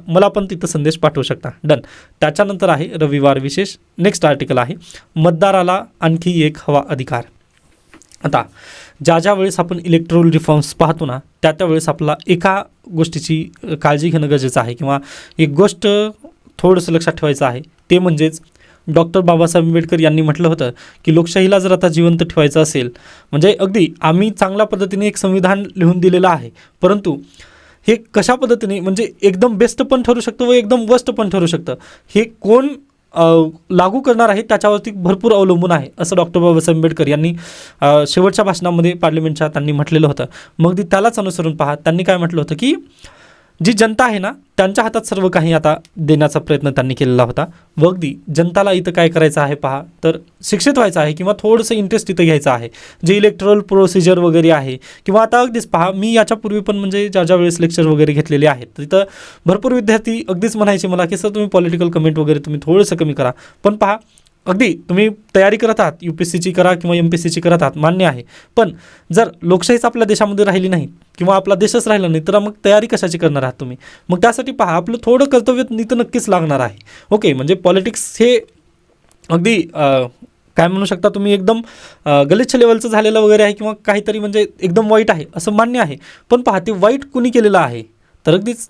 मला पण तिथं संदेश पाठवू शकता. डन. त्याच्यानंतर आहे रविवार विशेष. नेक्स्ट आर्टिकल आहे मतदाराला आणखी एक हवा अधिकार. आता ज्या वेळेस आपण इलेक्ट्रोल रिफॉर्म्स पाहतो ना, त्या वेळेस आपला एका गोष्टीची काळजी घेणं गरजेचं आहे किंवा एक गोष्ट थोडंसं लक्षात ठेवायचं आहे, ते म्हणजेच डॉक्टर बाबासाहेब आंबेडकर यांनी म्हटलं होतं की लोकशाहीला जर आता जिवंत ठेवायचं असेल, म्हणजे अगदी आम्ही चांगल्या पद्धतीने एक संविधान लिहून दिलेलं आहे, परंतु हे कशा पद्धतीने म्हणजे एकदम बेस्ट पण ठरू शकतं व एकदम वर्स्ट पण ठरू शकतं, हे कोण लागू करणार आहे त्याच्यावरती भरपूर अवलंबून आहे, असं डॉक्टर बाबासाहेब आंबेडकर यांनी शेवटच्या भाषणामध्ये पार्लिमेंटच्या त्यांनी म्हटलेलं होतं. मग त्यालाच अनुसरून पहा, त्यांनी काय म्हटलं होतं की जी जनता आहे ना त्यांच्या हातात सर्व काही आता देण्याचा प्रयत्न त्यांनी केलेला होता. व अगदी जनताला इथं काय करायचं आहे पहा, तर शिक्षित व्हायचं आहे किंवा थोडंसं इंटरेस्ट इथं घ्यायचं आहे. जे इलेक्ट्रल प्रोसिजर वगैरे आहे किंवा आता अगदीच पहा, मी याच्यापूर्वी पण म्हणजे ज्या वेळेस लेक्चर वगैरे घेतलेले आहेत तिथं भरपूर विद्यार्थी अगदीच म्हणायचे मला की सर तुम्ही पॉलिटिकल कमेंट वगैरे तुम्ही थोडंसं कमी करा. पण पहा, अगदी तुम्ही तयारी करत आहात, UPSCची करा किंवा MPSCची करत आहात, मान्य आहे. पण जर लोकशाहीच आपल्या देशामध्ये राहिली नाही किंवा आपला देशच राहिला नाही तर मग तयारी कशाची करणार आहात तुम्ही. मग त्यासाठी पहा, आपलं थोडं कर्तव्य नीत नक्कीच लागणार आहे. ओके, म्हणजे पॉलिटिक्स हे अगदी काय म्हणू शकता तुम्ही, एकदम गलिच्छ लेवलचं झालेलं वगैरे आहे किंवा काहीतरी म्हणजे एकदम वाईट आहे असं मान्य आहे. पण पहा, ते वाईट कुणी केलेलं आहे, तर अगदीच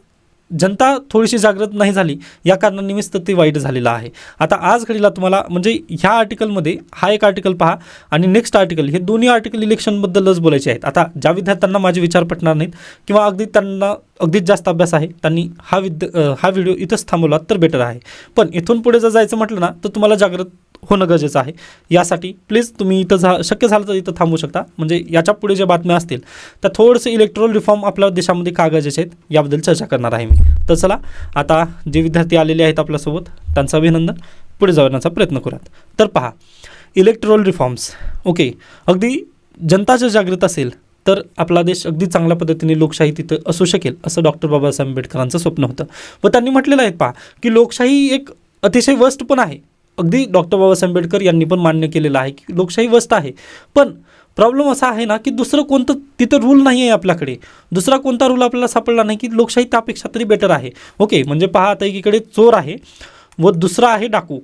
जनता थोडीशी जागृत नाही झाली, या कारणानिमित्त ते वाईट झालेलं आहे. आता आज घडीला तुम्हाला म्हणजे ह्या आर्टिकलमध्ये हा एक आर्टिकल पहा आणि नेक्स्ट आर्टिकल, हे दोन्ही आर्टिकल इलेक्शनबद्दलच बोलायचे आहेत. आता ज्या विद्यार्थ्यांना माझे विचार पटणार नाहीत किंवा त्यांना अगदीच जास्त अभ्यास आहे त्यांनी हा व्हिडिओ इथंच थांबवला तर बेटर आहे. पण इथून पुढे जर जायचं म्हटलं ना तर तुम्हाला जागृत होणं गरजेचं आहे. यासाठी प्लीज तुम्ही इथं शक्य झालं तर इथं थांबू शकता, म्हणजे याच्या पुढे ज्या बातम्या असतील त्या थोडंसं इलेक्ट्रोल रिफॉर्म आपल्या देशामध्ये का गरजेचे आहेत याबद्दल चर्चा करणार आहे मी. तर चला, आता जे विद्यार्थी आलेले आहेत आपल्यासोबत त्यांचं अभिनंदन. पुढे जाण्याचा प्रयत्न करूयात. तर पहा, इलेक्ट्रोल रिफॉर्म्स. ओके, अगदी जनता जर जागृत असेल तर आपला देश अगदी चांगल्या पद्धतीने लोकशाही तिथं असू शकेल, असं डॉक्टर बाबासाहेब आंबेडकरांचं स्वप्न होतं. व त्यांनी म्हटलेलं आहे पहा की लोकशाही एक अतिशय वर्स्ट पण आहे. अगदी डॉक्टर बाबासाहेब आंबेडकर यांनी पण मान्य केलेलं आहे की लोकशाही वर्स्ट आहे. पण प्रॉब्लेम असा आहे ना की दुसरं कोणतं तिथं रूल नाही आहे आपल्याकडे, दुसरा कोणता रूल आपल्याला सापडला नाही की लोकशाही त्यापेक्षा तरी बेटर आहे. ओके, म्हणजे पहा, आता एकीकडे चोर आहे व दुसरा आहे डाकू.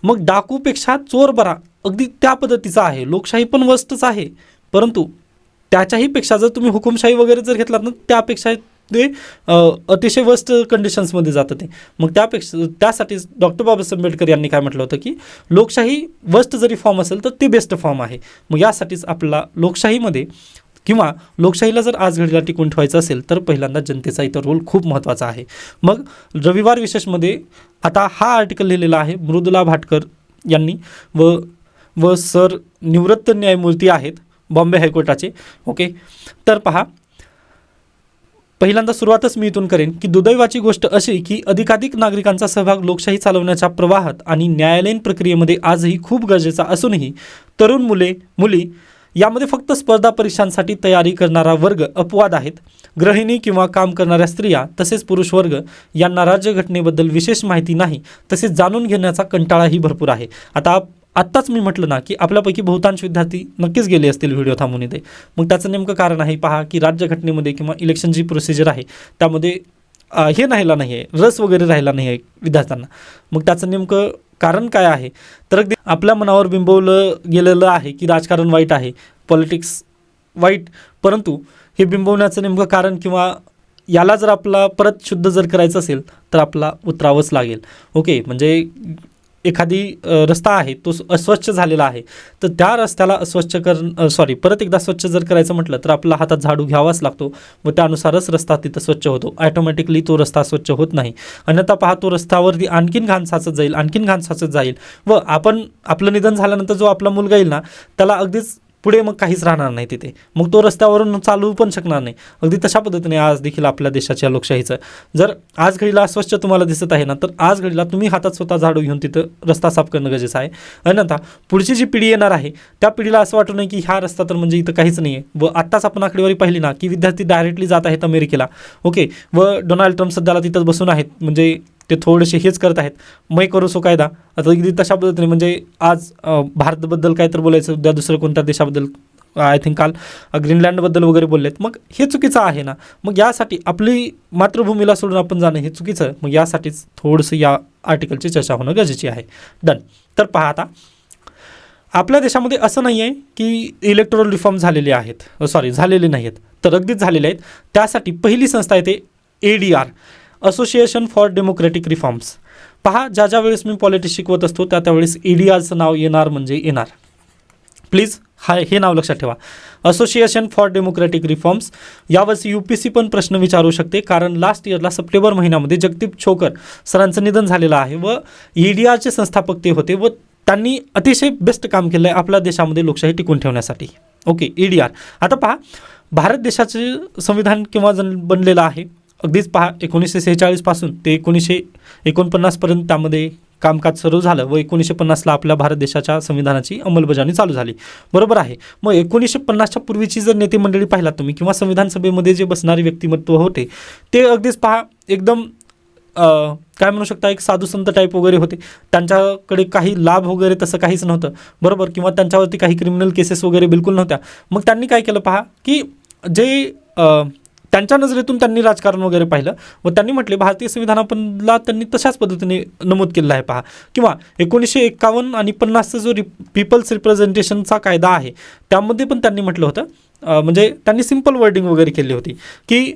मग डाकूपेक्षा चोर बरा, अगदी त्या पद्धतीचा आहे. लोकशाही पण वर्स्टच आहे, परंतु त्याच्याही पेक्षा जर तुम्ही हुकुमशाही वगैरे जर घेतलात ना त्यापेक्षा ते अतिशय वर्स्ट कंडिशन्समध्ये जातं ते. मग त्यासाठीच डॉक्टर बाबासाहेब आंबेडकर यांनी काय म्हटलं होतं की लोकशाही वर्स्ट जरी फॉर्म असेल तर ती बेस्ट फॉर्म आहे. मग यासाठीच आपला लोकशाहीमध्ये किंवा लोकशाहीला जर आज घडीला टिकून ठेवायचं असेल तर पहिल्यांदा जनतेचा इतर रोल खूप महत्त्वाचा आहे. मग रविवार विशेषमध्ये आता हा आर्टिकल लिहिलेला आहे मृदुला भाटकर यांनी व सर निवृत्त न्यायमूर्ती आहेत बॉम्बे हायकोर्टाचे. ओके, तर पहा, पहिल्यांदा सुरुवातच मी इथून करेन की दुर्दैवाची गोष्ट अशी की अधिकाधिक नागरिकांचा सहभाग लोकशाही चालवण्याच्या प्रवाहात आणि न्यायालयीन प्रक्रियेमध्ये आजही खूप गरजेचा असूनही तरुण मुली यामध्ये फक्त स्पर्धा परीक्षांसाठी तयारी करणारा वर्ग अपवाद आहेत. गृहिणी किंवा काम करणाऱ्या स्त्रिया तसेच पुरुष वर्ग यांना राज्यघटनेबद्दल विशेष माहिती नाही, तसेच जाणून घेण्याचा कंटाळाही भरपूर आहे. आत्ताच मी म्हटलं ना की आपल्यापैकी बहुतांश विद्यार्थी नक्कीच गेले असतील व्हिडिओ थांबून इथे. मग त्याचं नेमकं कारण आहे पहा की राज्यघटनेमध्ये किंवा इलेक्शन जी प्रोसिजर आहे त्यामध्ये हे राहिला नाही आहे, रस वगैरे राहिला नाही आहे विद्यार्थ्यांना. मग त्याचं नेमकं कारण काय आहे, तर अगदी आपल्या मनावर बिंबवलं गेलेलं आहे की राजकारण वाईट आहे, पॉलिटिक्स वाईट. परंतु हे बिंबवण्याचं नेमकं कारण किंवा याला जर आपला परत शुद्ध जर करायचं असेल तर आपला उतरावंच लागेल. ओके, म्हणजे एखादी रस्ता आहे तो अस्वच्छ झालेला आहे, तर त्या रस्त्याला परत एकदा स्वच्छ जर करायचं म्हटलं तर आपला हातात झाडू घ्यावाच लागतो व त्यानुसारच रस्ता तिथं स्वच्छ होतो. ॲटोमॅटिकली तो रस्ता स्वच्छ होत नाही. अन्यथा पहा, तो रस्त्यावरती आणखीन घाण साचत जाईल व आपलं निधन झाल्यानंतर जो आपला मुलगा येईल ना, त्याला अगदीच पुढे मग काहीच राहणार नाही तिथे, मग तो रस्त्यावरून चालू पण शकणार नाही. अगदी तशा पद्धतीने आज देखील आपल्या देशाच्या लोकशाहीचं जर आज घडीला अस्वच्छ तुम्हाला दिसत आहे ना, तर आज घडीला तुम्ही हातात स्वतः झाडू घेऊन तिथं रस्ता साफ करणं गरजेचं आहे. अन्यथा पुढची जी पिढी येणार आहे त्या पिढीला असं वाटू नये की हा रस्ता तर म्हणजे इथं काहीच नाही आहे. व आत्ताच आपण आकडेवारी पाहिली ना की विद्यार्थी डायरेक्टली जात आहेत अमेरिकेला, ओके, व डोनाल्ड ट्रम्प सध्याला तिथं बसून आहेत, म्हणजे ते थोडेसे हेच करत आहेत, मै करो सो कायदा. आता अगदी तशा पद्धतीने म्हणजे आज भारताबद्दल काय तर बोलायचं, उद्या दुसरं कोणत्या देशाबद्दल, आय थिंक काल ग्रीनलँडबद्दल वगैरे बोललेत. मग हे चुकीचं आहे ना. मग यासाठी आपली मातृभूमीला सोडून आपण जाणं हे चुकीचं. मग यासाठीच थोडंसं या आर्टिकलची चर्चा होणं गरजेची आहे. डन. तर पहा, आता आपल्या देशामध्ये असं नाही आहे की इलेक्टोरल रिफॉर्म झालेले नाही आहेत, तर अगदीच झालेले आहेत. त्यासाठी पहिली संस्था येते ADR, association for democratic reforms. पहा, ज्या वेळेस मी पॉलिटिक्स शिकवत असतो त्यावेळेस ADRचं नाव येणार. प्लीज हे नाव लक्षात ठेवा, असोसिएशन फॉर डेमोक्रेटिक रिफॉर्म्स. यावर्षी UPSC पण प्रश्न विचारू शकते, कारण लास्ट इयरला सप्टेंबर महिन्यामध्ये जगदीप छोकर सरांचं निधन झालेलं आहे व ADRचे संस्थापक ते होते व त्यांनी अतिशय बेस्ट काम केलं आहे आपल्या देशामध्ये लोकशाही टिकून ठेवण्यासाठी. Okay, ADR. आता पहा, भारत देशाचे संविधान केव्हा बनलेलं आहे, अगदीच पहा 1946 पासून ते 1949पर्यंत त्यामध्ये कामकाज सुरू झालं व 1950ला आपल्या भारत देशाच्या संविधानाची अंमलबजावणी चालू झाली. बरोबर आहे. मग 1950च्या पूर्वीची जर नेते मंडळी पाहिलात तुम्ही किंवा संविधान सभेमध्ये जे बसणारे व्यक्तिमत्व होते ते अगदीच पहा एकदम काय म्हणू शकता, एक साधू संत टाईप वगैरे होते. त्यांच्याकडे काही लाभ वगैरे तसं काहीच नव्हतं, बरोबर, किंवा त्यांच्यावरती काही क्रिमिनल केसेस वगैरे बिलकुल नव्हत्या. मग त्यांनी काय केलं पहा, की जे त्यांच्या नजरेतून त्यांनी राजकारण वगैरे पाहिलं व त्यांनी म्हटले भारतीय संविधानाला त्यांनी तशाच पद्धतीने नमूद केलेलं आहे. पहा, किंवा 1951 आणि 50चा जो पीपल्स रिप्रेझेंटेशनचा कायदा आहे त्यामध्ये पण त्यांनी म्हटलं होतं, म्हणजे त्यांनी सिम्पल वर्डिंग वगैरे केली होती की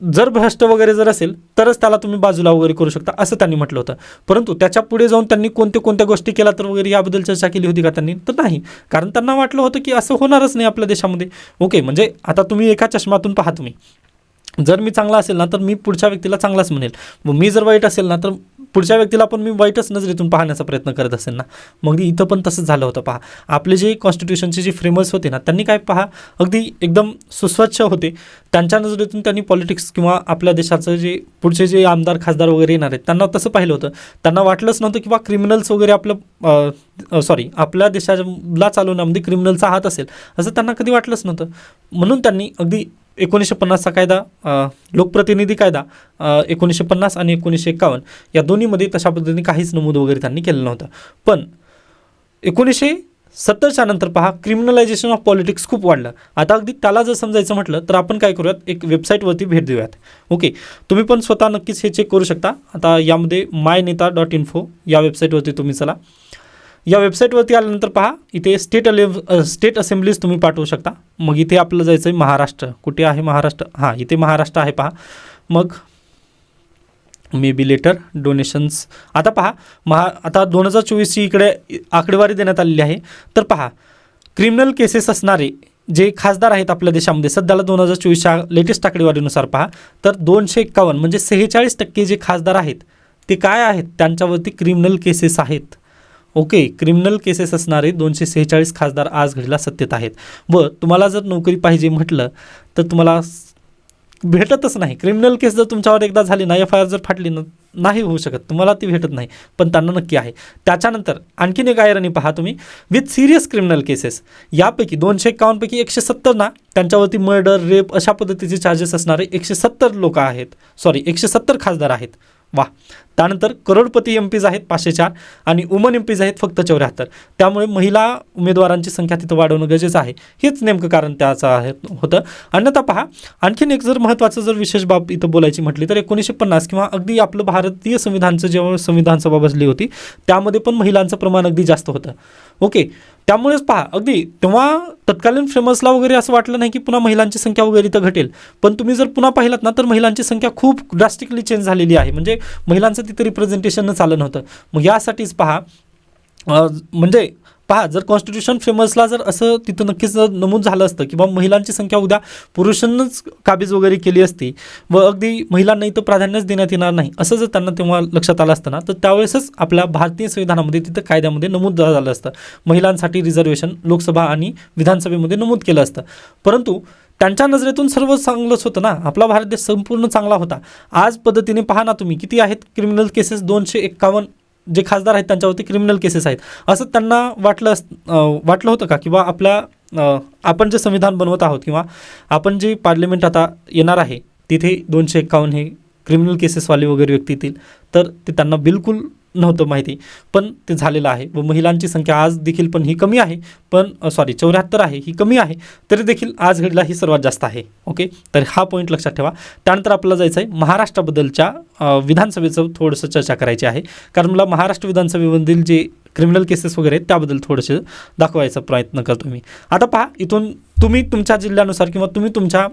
जर भ्रष्ट वगैरे जर असेल तरच त्याला तुम्ही बाजूला वगैरे करू शकता, असं त्यांनी म्हटलं होतं. परंतु त्याच्या पुढे जाऊन त्यांनी कोणत्या गोष्टी केल्या तर वगैरे याबद्दल चर्चा केली होती का त्यांनी? तर नाही, कारण त्यांना वाटलं होतं की असं होणारच नाही आपल्या देशामध्ये. ओके, म्हणजे आता तुम्ही एका चष्मातून पहा, तुम्ही जर मी चांगला असेल ना तर मी पुढच्या व्यक्तीला चांगलाच म्हणेल, व मी जर वाईट असेल ना तर पुढच्या व्यक्तीला पण मी वाईटच नजरेतून पाहण्याचा प्रयत्न करत असेल ना. मग इथं पण तसंच झालं होतं. पहा, आपले जे कॉन्स्टिट्यूशनचे जे फ्रेमर्स होते ना त्यांनी काय पहा अगदी एकदम सुस्वच्छ होते. त्यांच्या नजरेतून त्यांनी पॉलिटिक्स किंवा आपल्या देशाचं जे पुढचे जे आमदार खासदार वगैरे येणार आहेत त्यांना तसं पाहिलं होतं. त्यांना वाटलंच नव्हतं किंवा क्रिमिनल्स वगैरे आपल्या देशाला चालवण्यामध्ये क्रिमिनलचा हात असेल असं त्यांना कधी वाटलंच नव्हतं. म्हणून त्यांनी अगदी 1950चा कायदा, लोकप्रतिनिधी कायदा 1950 आणि 1951 या दोन्हीमध्ये तशा पद्धतीने काहीच नमूद वगैरे त्यांनी केलं नव्हतं. पण 1970च्या नंतर पहा क्रिमिनलायझेशन ऑफ पॉलिटिक्स खूप वाढलं. आता अगदी त्याला जर समजायचं म्हटलं तर आपण काय करूयात, एक वेबसाईटवरती भेट देऊयात. ओके, तुम्ही पण स्वतः नक्कीच हे चेक करू शकता. आता यामध्ये myneta.info या वेबसाईटवरती तुम्ही चला. या वेबसाईटवरती आल्यानंतर पहा इथे स्टेट असेंब्लीज तुम्ही पाठवू शकता. मग इथे आपलं जायचं आहे महाराष्ट्र. कुठे आहे महाराष्ट्र? हां, इथे महाराष्ट्र आहे. पहा, मग मे बी लेटर डोनेशन्स. आता पहा आता 2024ची इकडे आकडेवारी देण्यात आलेली आहे. तर पहा, क्रिमिनल केसेस असणारे जे खासदार आहेत आपल्या देशामध्ये सध्याला 2024च्या लेटेस्ट आकडेवारीनुसार पहा तर 251 म्हणजे 46% जे खासदार आहेत ते काय आहेत, त्यांच्यावरती क्रिमिनल केसेस आहेत. ओके, क्रिमिनल केसेस असणारे 246 खासदार आज घडीला सत्तेत आहेत. व तुम्हाला जर नोकरी पाहिजे म्हटलं तर तुम्हाला भेटतच नाही. क्रिमिनल केस जर तुमच्यावर एकदा झाली ना, FIR जर फाटली ना, नाही होऊ शकत, तुम्हाला ती भेटत नाही. पण त्यांना नक्की आहे. त्याच्यानंतर आणखीन एक आयरनी पहा तुम्ही, विथ सिरियस क्रिमिनल केसेस. यापैकी 251 पैकी 170 ना त्यांच्यावरती मर्डर, रेप अशा पद्धतीचे चार्जेस असणारे 170 लोक आहेत, 170 खासदार आहेत. वा. त्यानंतर करोडपती MPs आहेत 504 आणि वुमन MPs आहेत फक्त 74. त्यामुळे महिला उमेदवारांची संख्या तिथं वाढवणं गरजेचं आहे. हेच नेमकं कारण त्याचं होतं. अन्यथा पहा, आणखीन एक जर महत्त्वाचं जर विशेष बाब इथं बोलायची म्हटली तर 1950 किंवा अगदी आपलं भारतीय संविधानचं जेव्हा संविधान सभा बसली होती त्यामध्ये पण महिलांचं प्रमाण अगदी जास्त होतं. ओके, त्यामुळेच पहा अगदी तेव्हा तत्कालीन फेमसला वगैरे असं वाटलं नाही की पुन्हा महिलांची संख्या वगैरे इथं घटेल, पण तुम्ही जर पुन्हा पाहिलात ना तर महिलांची संख्या खूप ड्रास्टिकली चेंज झालेली आहे. म्हणजे महिलांचं तिथं रिप्रेझेंटेशन आलं नव्हतं. मग यासाठीच पहा म्हणजे पहा जर कॉन्स्टिट्यूशन फेमसला जर असं तिथं नक्कीच नमूद झालं असतं की बाबा महिलांची संख्या उद्या पुरुषांनाच काबीज वगैरे केली असती व अगदी महिलांना इथं प्राधान्यच देण्यात येणार नाही असं जर त्यांना तेव्हा लक्षात आलं असतं ना, तर त्यावेळेसच आपल्या भारतीय संविधानामध्ये तिथं कायद्यामध्ये नमूद झालं असतं महिलांसाठी रिझर्वेशन लोकसभा आणि विधानसभेमध्ये नमूद केलं असतं. परंतु त्यांच्या नजरेतून सर्व चांगलंच होतं ना, आपला भारत देश संपूर्ण चांगला होता. आज पद्धतीने पहा ना तुम्ही किती आहेत क्रिमिनल केसेस, 251 जे खासदार आहेत त्यांच्यावरती क्रिमिनल केसेस आहेत. असं त्यांना वाटलं होतं का किंवा आपण जे संविधान बनवत आहोत किंवा आपण जे पार्लमेंट आता येणार आहे तिथे 251 हे क्रिमिनल केसेसवाले वगैरे व्यक्ती येतील, तर ते त्यांना बिलकुल नव्हतं माहिती, पण ते झालेलं आहे. व महिलांची संख्या आज देखील पण ही कमी आहे, पण 74 आहे, ही कमी आहे, तरी देखील आज घडीला ही सर्वात जास्त आहे. ओके, तर हा पॉईंट लक्षात ठेवा. त्यानंतर आपल्याला जायचं आहे महाराष्ट्राबद्दलच्या विधानसभेचं थोडंसं चर्चा करायची आहे, कारण मला महाराष्ट्र विधानसभेमधील जे क्रिमिनल केसेस वगैरे आहेत त्याबद्दल थोडंसं दाखवायचा प्रयत्न करतो मी. आता पहा इथून तुम्ही तुमच्या जिल्ह्यानुसार किंवा तुम्ही तुमच्या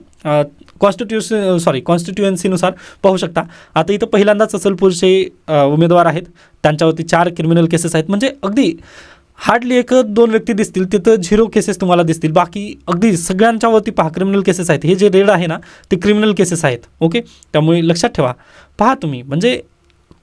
कॉन्स्टिट्युएन्सीनुसार पाहू शकता. आता इथं पहिल्यांदाच अचलपूरचे उमेदवार आहेत, त्यांच्यावरती 4 क्रिमिनल केसेस आहेत. म्हणजे अगदी हार्डली 1-2 व्यक्ती दिसतील तिथं 0 केसेस तुम्हाला दिसतील, बाकी अगदी सगळ्यांच्यावरती पहा क्रिमिनल केसेस आहेत. हे जे रेड आहे ना ते क्रिमिनल केसेस आहेत. ओके, त्यामुळे लक्षात ठेवा. पहा तुम्ही म्हणजे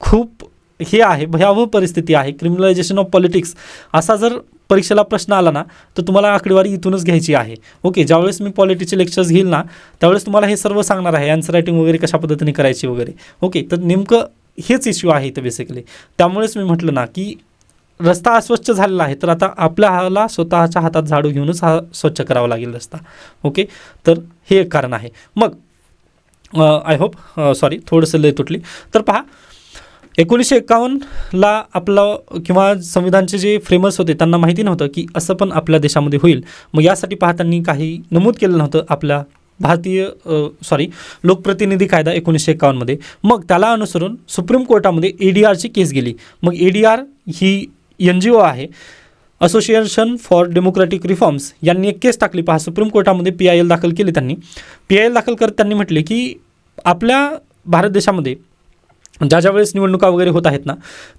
खूप हे आहे, भयावह परिस्थिती आहे. क्रिमिनलायझेशन ऑफ पॉलिटिक्स असा जर परीक्षेला प्रश्न आला ना तर तुम्हाला आकडेवारी इथूनच घ्यायची आहे. ओके, ज्यावेळेस मी पॉलिटिक्सचे लेक्चर्स घेईल ना त्यावेळेस तुम्हाला हे सर्व सांगणार आहे, आन्सर रायटिंग वगैरे कशा पद्धतीने करायची वगैरे. ओके, तर नेमकं हेच इश्यू आहे इथं बेसिकली. त्यामुळेच मी म्हटलं ना की रस्ता अस्वच्छ झालेला आहे, तर आता आपल्याला स्वतःच्या हातात झाडू घेऊनच हा स्वच्छ करावा लागेल रस्ता. ओके, तर हे एक कारण आहे. मग आय होप थोडंसं लय तुटली. तर पहा 1951ला आपलं किंवा संविधानचे जे फ्रेमर्स होते त्यांना माहिती नव्हतं की असं पण आपल्या देशामध्ये होईल. मग यासाठी पहा त्यांनी काही नमूद केलं नव्हतं आपल्या लोकप्रतिनिधी कायदा 1951मध्ये. मग त्याला अनुसरून सुप्रीम कोर्टामध्ये ADRची केस गेली. मग ADR ही NGO आहे, असोसिएशन फॉर डेमोक्रॅटिक रिफॉर्म्स, यांनी एक केस टाकली. पहा सुप्रीम कोर्टामध्ये PIL दाखल केली त्यांनी. PIL दाखल करत त्यांनी म्हटले की आपल्या भारत देशामध्ये ज्या वेळेस निवडणुका वगैरे होत आहेत ना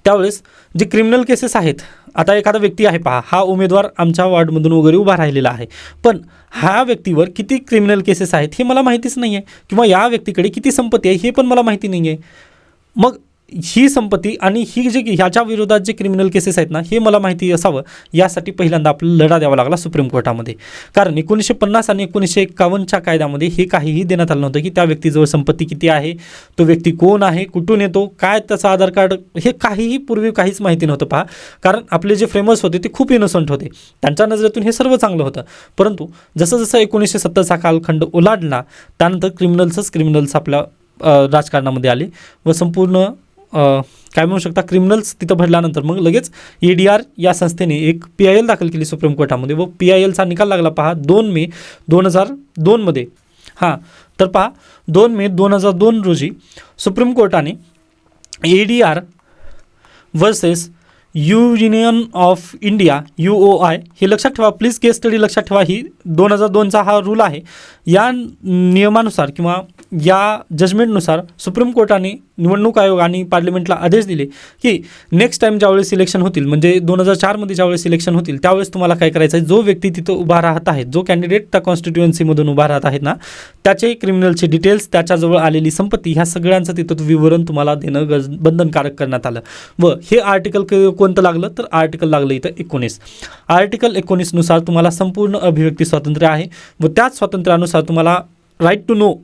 त्यावेळेस जे क्रिमिनल केसेस आहेत, आता एखादा व्यक्ती आहे पहा, हा उमेदवार आमच्या वॉर्डमधून वगैरे उभा राहिलेला आहे, पण ह्या व्यक्तीवर किती क्रिमिनल केसेस आहेत हे मला माहितीच नाही आहे, किंवा या व्यक्तीकडे किती संपत्ती आहे हे पण मला माहिती नाही आहे. मग ही संपत्ती आणि ही जे ह्याच्या विरोधात जे क्रिमिनल केसेस आहेत ना हे मला माहिती असावं, यासाठी पहिल्यांदा आपल्याला लढा द्यावा लागला सुप्रीम कोर्टामध्ये. कारण 1950 आणि 1951च्या कायद्यामध्ये हे काहीही देण्यात आलं नव्हतं की त्या व्यक्तीजवळ संपत्ती किती आहे, तो व्यक्ती कोण आहे, कुठून येतो, काय त्याचं आधार कार्ड, हे काहीही पूर्वी काहीच माहिती नव्हतं. पहा, कारण आपले जे फ्रेमर्स होते ते खूप इनोसंट होते, त्यांच्या नजरेतून हे सर्व चांगलं होतं. परंतु जसं जसं 1970चा कालखंड ओलांडला त्यानंतर क्रिमिनल्स आपल्या राजकारणामध्ये आले व संपूर्ण काय म्हणू शकता क्रिमिनल्स तिथं भरल्यानंतर मग लगेच ADR या संस्थेने एक PIL दाखल केली सुप्रीम कोर्टामध्ये व PILचा निकाल लागला. पहा 2 मे 2002मध्ये. तर पहा 2 मे 2002 रोजी सुप्रीम कोर्टाने ADR versus union of India UOI हे लक्षात ठेवा, प्लीज केस स्टडी लक्षात ठेवा. ही 2002चा हा रूल आहे. या नियमानुसार किंवा या जजमेंटनुसार सुप्रीम कोर्टाने निवडणूक आयोग आणि पार्लमेंटला आदेश दिले की नेक्स्ट टाईम ज्यावेळेस सिलेक्शन होतील, म्हणजे 2004मध्ये ज्यावेळेस सिलेक्शन होतील त्यावेळेस तुम्हाला काय करायचं आहे, जो व्यक्ती तिथं उभा राहत आहे, जो कॅन्डिडेट त्या कॉन्स्टिट्युएन्सीमधून उभा राहत आहेत ना त्याचे क्रिमिनलचे डिटेल्स, त्याच्याजवळ आलेली संपत्ती, ह्या सगळ्यांचं तिथं विवरण तुम्हाला देणं बंधनकारक करण्यात आलं. व हे आर्टिकल कोणतं लागलं तर आर्टिकल लागलं इथं 19. आर्टिकल 19नुसार तुम्हाला संपूर्ण अभिव्यक्ती स्वातंत्र्य आहे व त्याच स्वातंत्र्यानुसार तुम्हाला राईट टू नो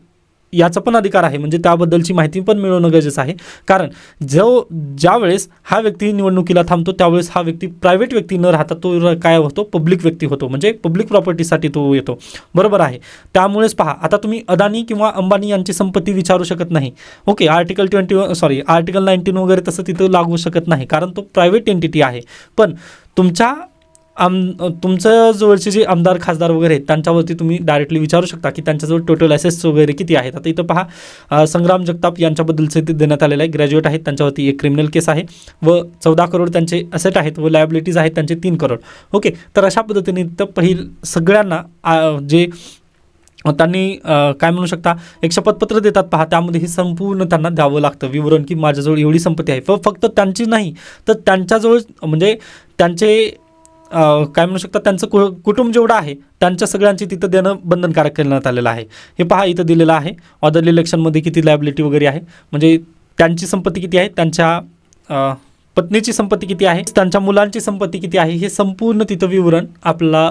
याचा पण अधिकार आहे, म्हणजे त्याबद्दलची माहिती पण मिळवणं गरजेचं आहे. कारण ज्यावेळेस हा व्यक्ती निवडणुकीला थांबतो त्यावेळेस हा व्यक्ती प्रायव्हेट व्यक्ती न राहता तो काय होतो, पब्लिक व्यक्ती होतो, म्हणजे पब्लिक प्रॉपर्टीसाठी तो येतो. बरोबर आहे. त्यामुळेच पहा, आता तुम्ही अदानी किंवा अंबानी यांची संपत्ती विचारू शकत नाही. ओके, आर्टिकल 19 वगैरे तसं तिथं लागू शकत नाही, कारण तो प्रायव्हेट एंटिटी आहे. पण तुमच्या तुमच्या जवळचे जे आमदार खासदार वगैरे आहेत त्यांच्यावरती तुम्ही डायरेक्टली विचारू शकता की त्यांच्याजवळ टोटल ॲसेट्स वगैरे किती आहेत. आता इथं पहा संग्राम जगताप यांच्याबद्दलचे ते देण्यात आलेलं आहे. ग्रॅज्युएट आहेत, त्यांच्यावरती एक क्रिमिनल केस आहे व 14 करोड त्यांचे असेट आहेत व लायबिलिटीज आहेत त्यांचे 3 करोड. ओके, तर अशा पद्धतीने तर सगळ्यांना जे त्यांनी काय म्हणू शकता एक शपथपत्र देतात पहा, त्यामध्ये हे संपूर्ण त्यांना द्यावं लागतं विवरण की माझ्याजवळ एवढी संपत्ती आहे. फक्त त्यांची नाही तर त्यांच्याजवळ म्हणजे त्यांचे काय म्हणू शकता त्यांचं कुटुंब जेवढं आहे त्यांच्या सगळ्यांची तिथं देणं बंधनकारक करण्यात आलेलं आहे. हे पहा इथं दिलेलं आहे. ऑर्डरली इलेक्शनमध्ये किती लायबिलिटी वगैरे आहे, म्हणजे त्यांची संपत्ती किती आहे, त्यांच्या पत्नीची संपत्ती किती आहे, त्यांच्या मुलांची संपत्ती किती आहे, हे संपूर्ण तिथं विवरण आपला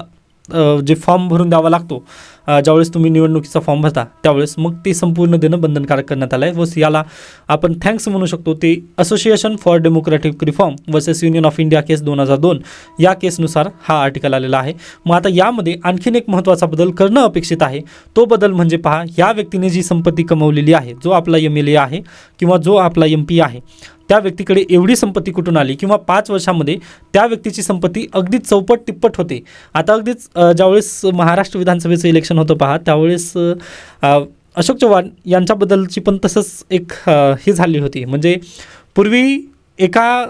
जे फॉर्म भरून द्यावा लागतो ज्यावेळेस तुम्ही निवडणुकीचा फॉर्म भरता त्यावेळेस, मग ते संपूर्ण देणं बंधनकारक करण्यात आलं आहे. व याला आपण थँक्स म्हणू शकतो. ते association for democratic reform versus union of India case 2002 या केसनुसार हा आर्टिकल आलेला आहे. मग आता यामध्ये आणखीन एक महत्त्वाचा बदल करणं अपेक्षित आहे. तो बदल म्हणजे पहा, या व्यक्तीने जी संपत्ती कमवलेली आहे, जो आपला MLA आहे किंवा जो आपला MP आहे, त्या व्यक्तीकडे एवढी संपत्ती कुठून आली किंवा 5 वर्षामध्ये त्या व्यक्तीची संपत्ती अगदीच चौपट तिप्पट होते. आता अगदीच ज्यावेळेस महाराष्ट्र विधानसभेचं इलेक्शन होतं पहा, त्यावेळेस अशोक चव्हाण यांच्याबद्दलची पण तसंच एक ही झाली होती. म्हणजे पूर्वी एका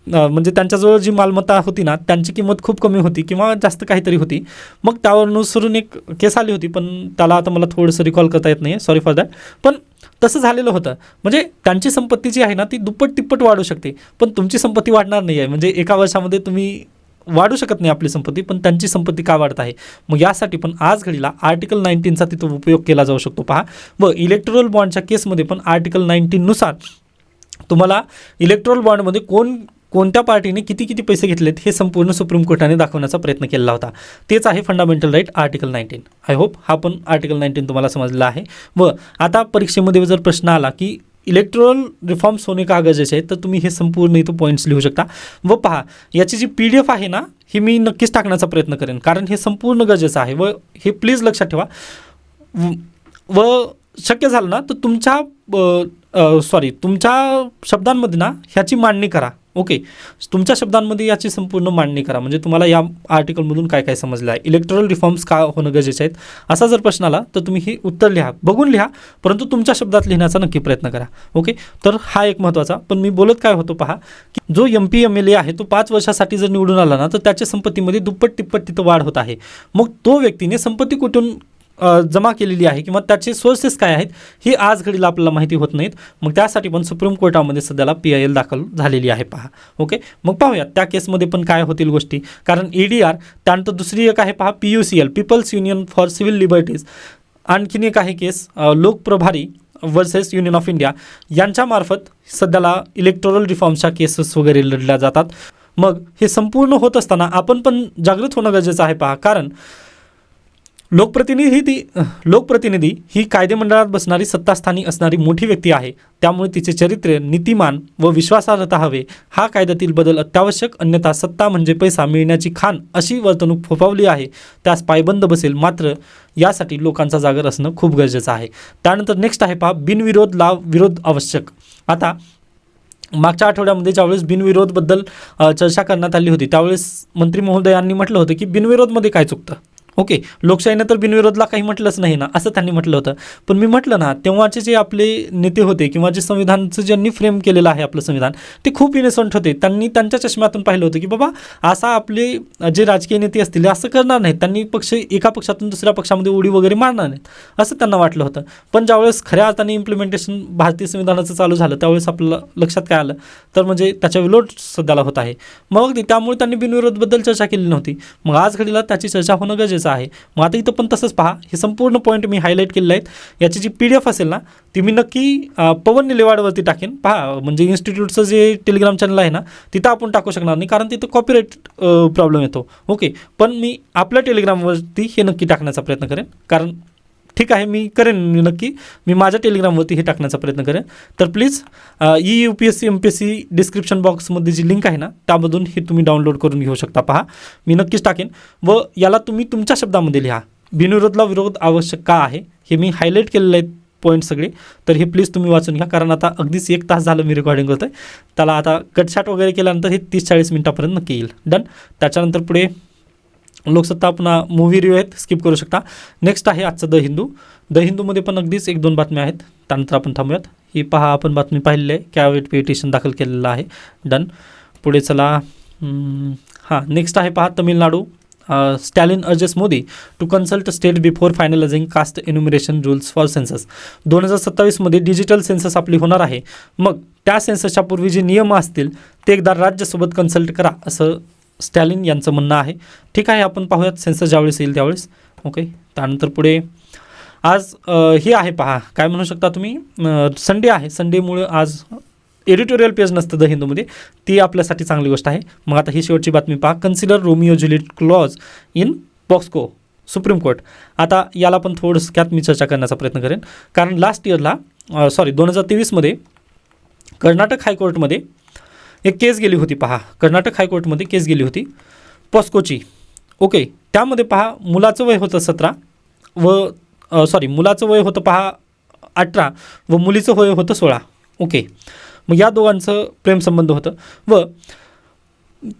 म्हणजे त्यांच्याजवळ जी मालमत्ता होती ना त्यांची किंमत खूप कमी होती किंवा जास्त काहीतरी होती. मग त्यावर अनुसरून एक केस आली होती, पण त्याला आता मला थोडंसं रिकॉल करता येत नाही, सॉरी फॉर दॅट. पण तसं झालेलं होतं. म्हणजे त्यांची संपत्ती जी आहे ना ती दुप्पट तिप्पट वाढू शकते, पण तुमची संपत्ती वाढणार नाही आहे. म्हणजे एका वर्षामध्ये तुम्ही वाढू शकत नाही आपली संपत्ती, पण त्यांची संपत्ती का वाढत आहे. मग यासाठी पण आज घडीला आर्टिकल 19चा तिथं उपयोग केला जाऊ शकतो पहा. व इलेक्ट्रोल बॉन्डच्या केसमध्ये पण आर्टिकल 19नुसार तुम्हाला इलेक्ट्रोल बॉन्डमध्ये कोणत्या पार्टीने किती पैसे घेतलेत हे संपूर्ण सुप्रीम कोर्टाने दाखवण्याचा प्रयत्न केला होता. तेच आहे fundamental right article 19. I hope हा पण आर्टिकल 19 तुम्हाला समजला आहे. व आता परीक्षेमध्ये जर प्रश्न आला की इलेक्ट्रोल रिफॉर्म्स होणे का गरजेचे आहेत, तर तुम्ही हे संपूर्ण इथं पॉईंट्स लिहू शकता. व पहा याची जी PDF आहे ना ही मी नक्कीच टाकण्याचा प्रयत्न करेन, कारण हे संपूर्ण गरजेचं आहे. व हे प्लीज लक्षात ठेवा. व शक्य झालं ना तर तुमच्या शब्दांमध्ये ना ह्याची मांडणी करा. ओके, तुमच्या शब्दांमध्ये याची संपूर्ण मांडणी करा, म्हणजे तुम्हाला या आर्टिकलमधून काय काय समजलं आहे, इलेक्ट्रोल रिफॉर्म्स का होणं गरजेचे आहेत, असा जर प्रश्न आला तर तुम्ही हे उत्तर लिहा, बघून लिहा, परंतु तुमच्या शब्दात लिहिण्याचा नक्की प्रयत्न करा. ओके, तर हा एक महत्त्वाचा. पण मी बोलत काय होतो पहा, की जो MP MLA आहे तो 5 वर्षासाठी जर निवडून आला ना तर त्याच्या संपत्तीमध्ये दुप्पट तिप्पट तिथं वाढ होत आहे. मग तो व्यक्तीने संपत्ती कुठून जमा केलेली आहे किंवा त्याचे सोर्सेस काय आहेत हे आज घडीला आपल्याला माहिती होत नाहीत. मग त्यासाठी पण सुप्रीम कोर्टामध्ये सध्याला PIL दाखल झालेली आहे पहा. ओके, मग पाहूयात त्या केसमध्ये पण काय होतील गोष्टी. कारण EDR, त्यानंतर दुसरी एक आहे पहा PUCL, people's union for civil liberties. आणखीन एक आहे case Lok Prahari versus union of India, यांच्यामार्फत सध्याला इलेक्टोरल रिफॉर्म्सच्या केसेस वगैरे लढल्या जातात. मग हे संपूर्ण होत असताना आपण पण जागृत होणं गरजेचं आहे पहा. कारण लोकप्रतिनिधी ही कायदेमंडळात बसणारी सत्तास्थानी असणारी मोठी व्यक्ती आहे. त्यामुळे तिचे चरित्र, नीतिमान व विश्वासार्हता हवे. हा कायद्यातील बदल अत्यावश्यक, अन्यथा सत्ता म्हणजे पैसा मिळण्याची खाण अशी वर्तणूक फोफावली आहे, त्यास पायबंद बसेल. मात्र यासाठी लोकांचा जागर असणं खूप गरजेचं आहे. त्यानंतर नेक्स्ट आहे पहा बिनविरोध लाव विरोध आवश्यक. आता मागच्या आठवड्यामध्ये ज्यावेळेस बिनविरोधबद्दल चर्चा करण्यात आली होती त्यावेळेस मंत्री महोदयांनी म्हटलं होतं की बिनविरोधमध्ये काय चुकतं. ओके, लोकशाहीनं तर बिनविरोधला काही म्हटलंच नाही ना, असं त्यांनी म्हटलं होतं. पण मी म्हटलं ना, तेव्हाचे जे आपले नेते होते किंवा जे संविधानचं ज्यांनी फ्रेम केलेलं आहे आपलं संविधान, ते खूप इनोसंट होते. त्यांनी त्यांच्या चष्म्यातून पाहिलं होतं की बाबा असा आपले जे राजकीय नेते असतील असं करणार नाहीत, त्यांनी एका पक्षातून दुसऱ्या पक्षामध्ये उडी वगैरे मारणार नाहीत असं त्यांना वाटलं होतं. पण ज्यावेळेस खऱ्या अर्थाने इम्प्लिमेंटेशन भारतीय संविधानाचं चालू झालं त्यावेळेस आपल्याला लक्षात काय आलं तर म्हणजे त्याच्या विरोध सध्याला होत आहे. मग त्यामुळे त्यांनी बिनविरोधबद्दल चर्चा केली नव्हती. मग आज घडीला त्याची चर्चा होणं गरजेचं आहे. मग आता इथं पण तसंच पहा, हे संपूर्ण पॉईंट मी हायलाईट केलेले आहेत. याची जी PDF असेल ना ती मी नक्की पवन निलेवाडवरती टाकेन पहा. म्हणजे इन्स्टिट्यूटचं जे टेलिग्राम चॅनल आहे ना तिथं आपण टाकू शकणार नाही, कारण तिथं कॉपीराईट प्रॉब्लेम येतो. ओके, पण मी आपल्या टेलिग्रामवरती हे नक्की टाकण्याचा प्रयत्न करेन. कारण ठीक आहे, मी नक्की मी माझ्या टेलिग्रामवरती हे टाकण्याचा प्रयत्न करेन. तर प्लीज UPSC MPSC डिस्क्रिप्शन बॉक्समध्ये जी लिंक आहे ना त्यामधून हे तुम्ही डाउनलोड करून घेऊ शकता. पहा, मी नक्कीच टाकेन. व याला तुम्ही तुमच्या शब्दामध्ये लिहा, बिनविरोधला विरोध आवश्यक का आहे हे मी हायलाईट केलेलं आहे पॉईंट सगळे, तर हे प्लीज तुम्ही वाचून घ्या, कारण आता अगदीच 1 तास झालं मी रेकॉर्डिंग करतोय. त्याला आता कटछाट वगैरे केल्यानंतर हे 30-40 मिनिटापर्यंत नक्की येईल. डन. त्याच्यानंतर पुढे लोकसत्ता पुन्हा मूव्ही रिव्ह्यू आहेत, स्किप करू शकता. नेक्स्ट आहे आजचं द हिंदू. द हिंदूमध्ये पण अगदीच 1-2 बातम्या आहेत, त्यानंतर आपण थांबूयात. ही पहा, आपण बातमी पाहिलेली आहे, कॅवेट पिटिशन दाखल केलेलं आहे. डन. पुढे चला. नेक्स्ट आहे पहा, Tamil Nadu. Stalin urges Modi to consult state before finalising caste enumeration rules for census. 2027मध्ये डिजिटल सेन्सस आपली होणार आहे. मग त्या सेन्ससच्या पूर्वी जे नियम असतील ते एकदा राज्यासोबत कन्सल्ट करा, असं स्टॅलिन यांचं म्हणणं आहे. ठीक आहे, आपण पाहूयात सेन्सस ज्यावेळेस येईल त्यावेळेस. ओके. त्यानंतर पुढे आज हे आहे पहा, काय म्हणू शकता तुम्ही, संडे आहे. संडेमुळे आज एडिटोरियल पेज नसतं द हिंदूमध्ये, ती आपल्यासाठी चांगली गोष्ट आहे. मग आता ही शेवटची बातमी पहा, consider Romeo Juliet clause in POCSO supreme court. आता याला पण थोडक्यात मी चर्चा करण्याचा प्रयत्न करेन, कारण लास्ट इयरला 2023मध्ये कर्नाटक हायकोर्टमध्ये एक केस गेली होती पहा. कर्नाटक हायकोर्टमध्ये केस गेली होती पॉस्कोची. ओके. त्यामध्ये पहा, मुलाचं वय होतं 17 मुलाचं वय होतं पहा 18 व मुलीचं वय होतं 16. ओके. मग या दोघांचं प्रेमसंबंध होतं व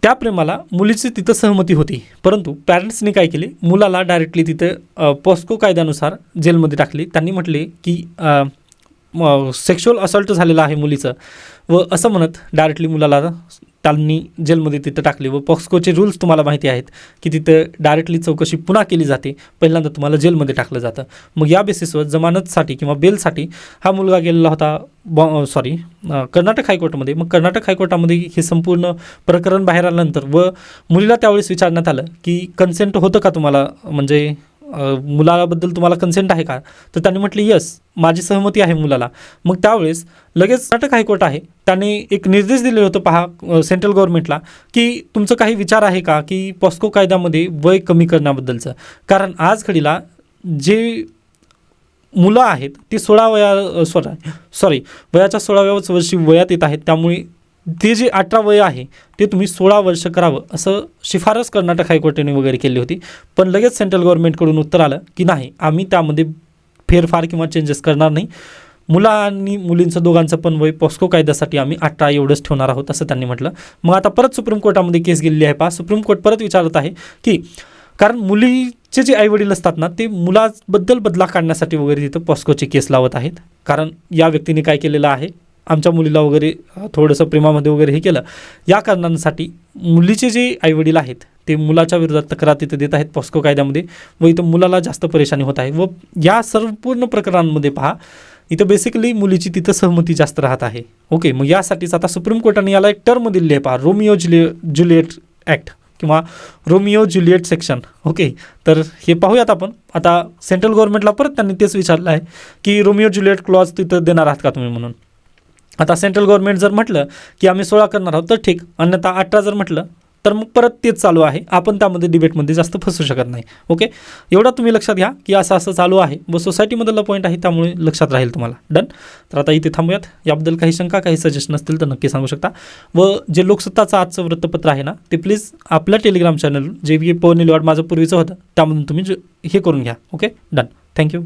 त्या प्रेमाला मुलीची तिथं सहमती होती, परंतु पॅरेंट्सनी काय केले, मुलाला डायरेक्टली तिथं पॉस्को कायद्यानुसार जेलमध्ये टाकले. त्यांनी म्हटले की सेक्शुअल असॉल्ट झालेलं आहे मुलीचं, व असं म्हणत डायरेक्टली मुलाला त्यांनी जेलमध्ये तिथं टाकले. व पॉक्सकोचे रूल्स तुम्हाला माहिती आहेत की तिथं डायरेक्टली चौकशी पुन्हा केली जाते, पहिल्यांदा तुम्हाला जेलमध्ये टाकलं जातं. मग या बेसिसवर जमानतसाठी किंवा बेलसाठी हा मुलगा गेलेला होता कर्नाटक हायकोर्टमध्ये. मग कर्नाटक हायकोर्टामध्ये हे संपूर्ण प्रकरण बाहेर आल्यानंतर व मुलीला त्यावेळेस विचारण्यात आलं की कन्सेंट होतं का तुम्हाला, म्हणजे मुलाबद्दल तुम्हाला कन्सेंट आहे का, तर त्यांनी म्हटले यस, माझी सहमती आहे मुलाला. मग त्यावेळेस लगेच कर्नाटक हायकोर्ट आहे त्याने एक निर्देश दिले होतं पहा सेंट्रल गव्हर्नमेंटला की तुमचं काही विचार आहे का की पॉस्को कायद्यामध्ये वय कमी करण्याबद्दलचं, कारण आज घडीला जे मुलं आहेत ती वयाच्या 16व्या वर्षी वयात येत आहेत, त्यामुळे ते जे 18 वय आहे ते तुम्ही 16 वर्ष करावं असं शिफारस कर्नाटक हायकोर्टाने वगैरे केली होती. पण लगेच सेंट्रल गव्हर्नमेंटकडून उत्तर आलं की नाही, आम्ही त्यामध्ये फेरफार किंवा चेंजेस करणार नाही. मुला आणि मुलींचं दोघांचं पण वय पॉस्को कायद्यासाठी आम्ही 18 एवढंच ठेवणार आहोत, असं त्यांनी म्हटलं. मग आता परत सुप्रीम कोर्टामध्ये केस गेलेली आहे पहा. सुप्रीम कोर्ट परत विचारत आहे की कारण मुलीचे जे आईवडील असतात ना, ते मुलाबद्दल बदला काढण्यासाठी वगैरे तिथं पॉस्कोची केस लावत आहेत, कारण या व्यक्तीने काय केलेलं आहे, आमच्या मुलीला वगैरे थोडंसं प्रेमामध्ये वगैरे हे केलं, या कारणांसाठी मुलीचे जे आईवडील आहेत ते मुलाच्या विरोधात तक्रार तिथे देत आहेत पॉस्को कायद्यामध्ये, व इथं मुलाला जास्त परेशानी होत आहे. व या संपूर्ण प्रकरणांमध्ये पहा, इथं बेसिकली मुलीची तिथं सहमती जास्त राहत आहे. ओके. मग यासाठीच आता सुप्रीम कोर्टाने याला एक टर्म दिली आहे पहा, रोमिओ ज्युलिएट ॲक्ट किंवा रोमिओ ज्युलिएट सेक्शन. ओके. तर हे पाहूयात आपण. आता सेंट्रल गव्हर्नमेंटला परत त्यांनी तेच विचारलं आहे की रोमिओ ज्युलिएट क्लॉज तिथं देणार आहात का तुम्ही म्हणून. आता सेंट्रल गव्हर्नमेंट जर म्हटलं की आम्ही 16 करणार आहोत तर ठीक, अन्यथा 18 जर म्हटलं तर मग परत तेच चालू आहे, आपण त्यामध्ये डिबेटमध्ये जास्त फसू शकत नाही. ओके. एवढा तुम्ही लक्षात घ्या की असं चालू आहे व सोसायटीमधला पॉईंट आहे, त्यामुळे लक्षात राहील तुम्हाला. डन. तर आता इथे थांबूयात. याबद्दल काही शंका काही सजेशन असतील तर नक्की सांगू शकता. व जे लोकसत्ताचं आजचं वृत्तपत्र आहे ना, ते प्लीज आपल्या टेलिग्राम चॅनल जे पवन निलवाड माझं पूर्वीचं होतं त्यामधून तुम्ही हे करून घ्या. ओके. डन. थँक्यू.